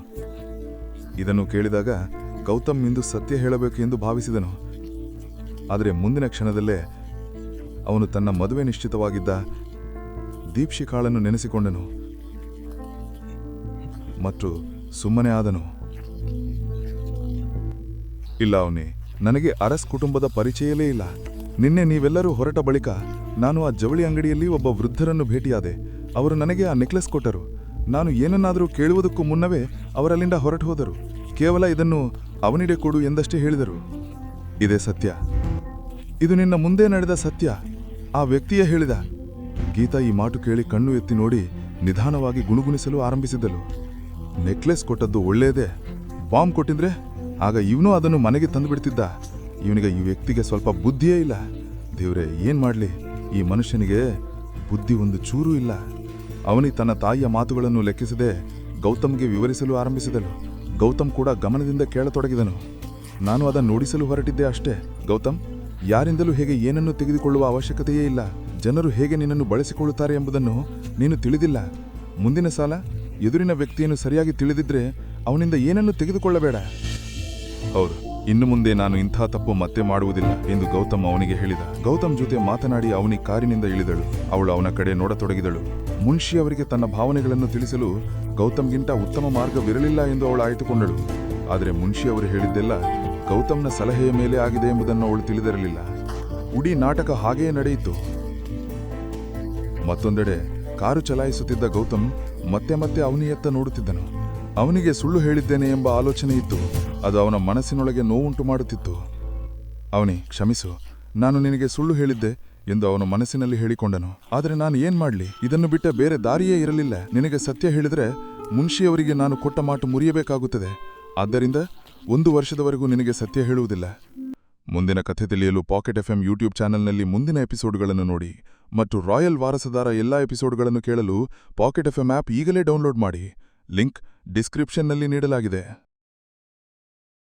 ಇದನ್ನು ಕೇಳಿದಾಗ ಗೌತಮ್ ಇಂದು ಸತ್ಯ ಹೇಳಬೇಕು ಎಂದು ಭಾವಿಸಿದನು. ಆದರೆ ಮುಂದಿನ ಕ್ಷಣದಲ್ಲೇ ಅವನು ತನ್ನ ಮದುವೆ ನಿಶ್ಚಿತವಾಗಿದ್ದ ದೀಪ್ಶಿಕಾಳನ್ನು ನೆನೆಸಿಕೊಂಡನು ಮತ್ತು ಸುಮ್ಮನೆ ಆದನು. ಇಲ್ಲ ಅವನೇ, ನನಗೆ ಅರಸ್ ಕುಟುಂಬದ ಪರಿಚಯವೇ ಇಲ್ಲ. ನಿನ್ನೆ ನೀವೆಲ್ಲರೂ ಹೊರಟ ಬಳಿಕ ನಾನು ಆ ಜವಳಿ ಅಂಗಡಿಯಲ್ಲಿ ಒಬ್ಬ ವೃದ್ಧರನ್ನು ಭೇಟಿಯಾದೆ. ಅವರು ನನಗೆ ಆ ನೆಕ್ಲೆಸ್ ಕೊಟ್ಟರು. ನಾನು ಏನನ್ನಾದರೂ ಕೇಳುವುದಕ್ಕೂ ಮುನ್ನವೇ ಅವರಲ್ಲಿಂದ ಹೊರಟು ಹೋದರು. ಕೇವಲ ಇದನ್ನು ಅವನಿಡೆ ಕೊಡು ಎಂದಷ್ಟೇ ಹೇಳಿದರು. ಇದೇ ಸತ್ಯ. ಇದು ನಿನ್ನ ಮುಂದೆ ನಡೆದ ಸತ್ಯ. ಆ ವ್ಯಕ್ತಿಯೇ ಹೇಳಿದ. ಗೀತಾ ಈ ಮಾತು ಕೇಳಿ ಕಣ್ಣು ಎತ್ತಿ ನೋಡಿ ನಿಧಾನವಾಗಿ ಗುಣಗುಣಿಸಲು ಆರಂಭಿಸಿದಳು. ನೆಕ್ಲೆಸ್ ಕೊಟ್ಟದ್ದು ಒಳ್ಳೆಯದೇ. ಬಾಂಬ್ ಕೊಟ್ಟಿದ್ರೆ ಆಗ ಇವನು ಅದನ್ನು ಮನೆಗೆ ತಂದುಬಿಡ್ತಿದ್ದ. ಇವನಿಗೆ ಈ ವ್ಯಕ್ತಿಗೆ ಸ್ವಲ್ಪ ಬುದ್ಧಿಯೇ ಇಲ್ಲ. ದೇವ್ರೆ, ಏನ್ ಮಾಡ್ಲಿ? ಈ ಮನುಷ್ಯನಿಗೆ ಬುದ್ಧಿ ಒಂದು ಚೂರೂ ಇಲ್ಲ. ಅವನಿ ತನ್ನ ತಾಯಿಯ ಮಾತುಗಳನ್ನು ಲೆಕ್ಕಿಸದೆ ಗೌತಮ್ಗೆ ವಿವರಿಸಲು ಆರಂಭಿಸಿದಳು. ಗೌತಮ್ ಕೂಡ ಗಮನದಿಂದ ಕೇಳತೊಡಗಿದನು. ನಾನು ಅದನ್ನು ನೋಡಿಸಲು ಹೊರಟಿದ್ದೆ ಅಷ್ಟೇ. ಗೌತಮ್, ಯಾರಿಂದಲೂ ಹೇಗೆ ಏನನ್ನು ತೆಗೆದುಕೊಳ್ಳುವ ಅವಶ್ಯಕತೆಯೇ ಇಲ್ಲ. ಜನರು ಹೇಗೆ ನಿನ್ನನ್ನು ಬಳಸಿಕೊಳ್ಳುತ್ತಾರೆ ಎಂಬುದನ್ನು ನೀನು ತಿಳಿದಿಲ್ಲ. ಮುಂದಿನ ಸಾಲ ಎದುರಿನ ವ್ಯಕ್ತಿಯನ್ನು ಸರಿಯಾಗಿ ತಿಳಿದಿದ್ರೆ ಅವನಿಂದ ಏನನ್ನು ತೆಗೆದುಕೊಳ್ಳಬೇಡ. ಹೌದು, ಇನ್ನು ಮುಂದೆ ನಾನು ಇಂಥ ತಪ್ಪು ಮತ್ತೆ ಮಾಡುವುದಿಲ್ಲ ಎಂದು ಗೌತಮ್ ಅವನಿಗೆ ಹೇಳಿದ. ಗೌತಮ್ ಜೊತೆ ಮಾತನಾಡಿ ಅವನಿ ಕಾರಿನಿಂದ ಇಳಿದಳು. ಅವಳು ಅವನ ಕಡೆ ನೋಡತೊಡಗಿದಳು. ಮುನ್ಷಿ ಅವರಿಗೆ ತನ್ನ ಭಾವನೆಗಳನ್ನು ತಿಳಿಸಲು ಗೌತಮ್ಗಿಂತ ಉತ್ತಮ ಮಾರ್ಗವಿರಲಿಲ್ಲ ಎಂದು ಅವಳು ಆಯ್ದುಕೊಂಡಳು. ಆದರೆ ಮುನ್ಷಿ ಅವರು ಹೇಳಿದ್ದೆಲ್ಲ ಗೌತಮ್ನ ಸಲಹೆಯ ಮೇಲೆ ಆಗಿದೆ ಎಂಬುದನ್ನು ಅವಳು ತಿಳಿದಿರಲಿಲ್ಲ. ಇಡೀ ನಾಟಕ ಹಾಗೆಯೇ ನಡೆಯಿತು. ಮತ್ತೊಂದೆಡೆ ಕಾರು ಚಲಾಯಿಸುತ್ತಿದ್ದ ಗೌತಮ್ ಮತ್ತೆ ಮತ್ತೆ ಅವನಿಯತ್ತ ನೋಡುತ್ತಿದ್ದನು. ಅವನಿಗೆ ಸುಳ್ಳು ಹೇಳಿದ್ದೇನೆ ಎಂಬ ಆಲೋಚನೆ ಇತ್ತು. ಅದು ಅವನ ಮನಸ್ಸಿನೊಳಗೆ ನೋವುಂಟು ಮಾಡುತ್ತಿತ್ತು. ಅವನಿ, ಕ್ಷಮಿಸು, ನಾನು ನಿನಗೆ ಸುಳ್ಳು ಹೇಳಿದ್ದೆ ಎಂದು ಅವನ ಮನಸ್ಸಿನಲ್ಲಿ ಹೇಳಿಕೊಂಡನು. ಆದರೆ ನಾನು ಏನ್ ಮಾಡ್ಲಿ? ಇದನ್ನು ಬಿಟ್ಟ ಬೇರೆ ದಾರಿಯೇ ಇರಲಿಲ್ಲ. ನಿನಗೆ ಸತ್ಯ ಹೇಳಿದರೆ ಮುನ್ಷಿಯವರಿಗೆ ನಾನು ಕೊಟ್ಟ ಮಾತು ಮುರಿಯಬೇಕಾಗುತ್ತದೆ. ಆದ್ದರಿಂದ 1 ವರ್ಷದವರೆಗೂ ನಿನಗೆ ಸತ್ಯ ಹೇಳುವುದಿಲ್ಲ. ಮುಂದಿನ ಕಥೆ ತಿಳಿಯಲು ಪಾಕೆಟ್ FM ಯೂಟ್ಯೂಬ್ ಚಾನೆಲ್ನಲ್ಲಿ ಮುಂದಿನ ಎಪಿಸೋಡ್ಗಳನ್ನು ನೋಡಿ ಮತ್ತು ರಾಯಲ್ ವಾರಸದಾರ ಎಲ್ಲಾ ಎಪಿಸೋಡ್ಗಳನ್ನು ಕೇಳಲು ಪಾಕೆಟ್ FM ಆಪ್ ಈಗಲೇ ಡೌನ್ಲೋಡ್ ಮಾಡಿ. ಲಿಂಕ್ ಡಿಸ್ಕ್ರಿಪ್ಷನ್ನಲ್ಲಿ ನೀಡಲಾಗಿದೆ.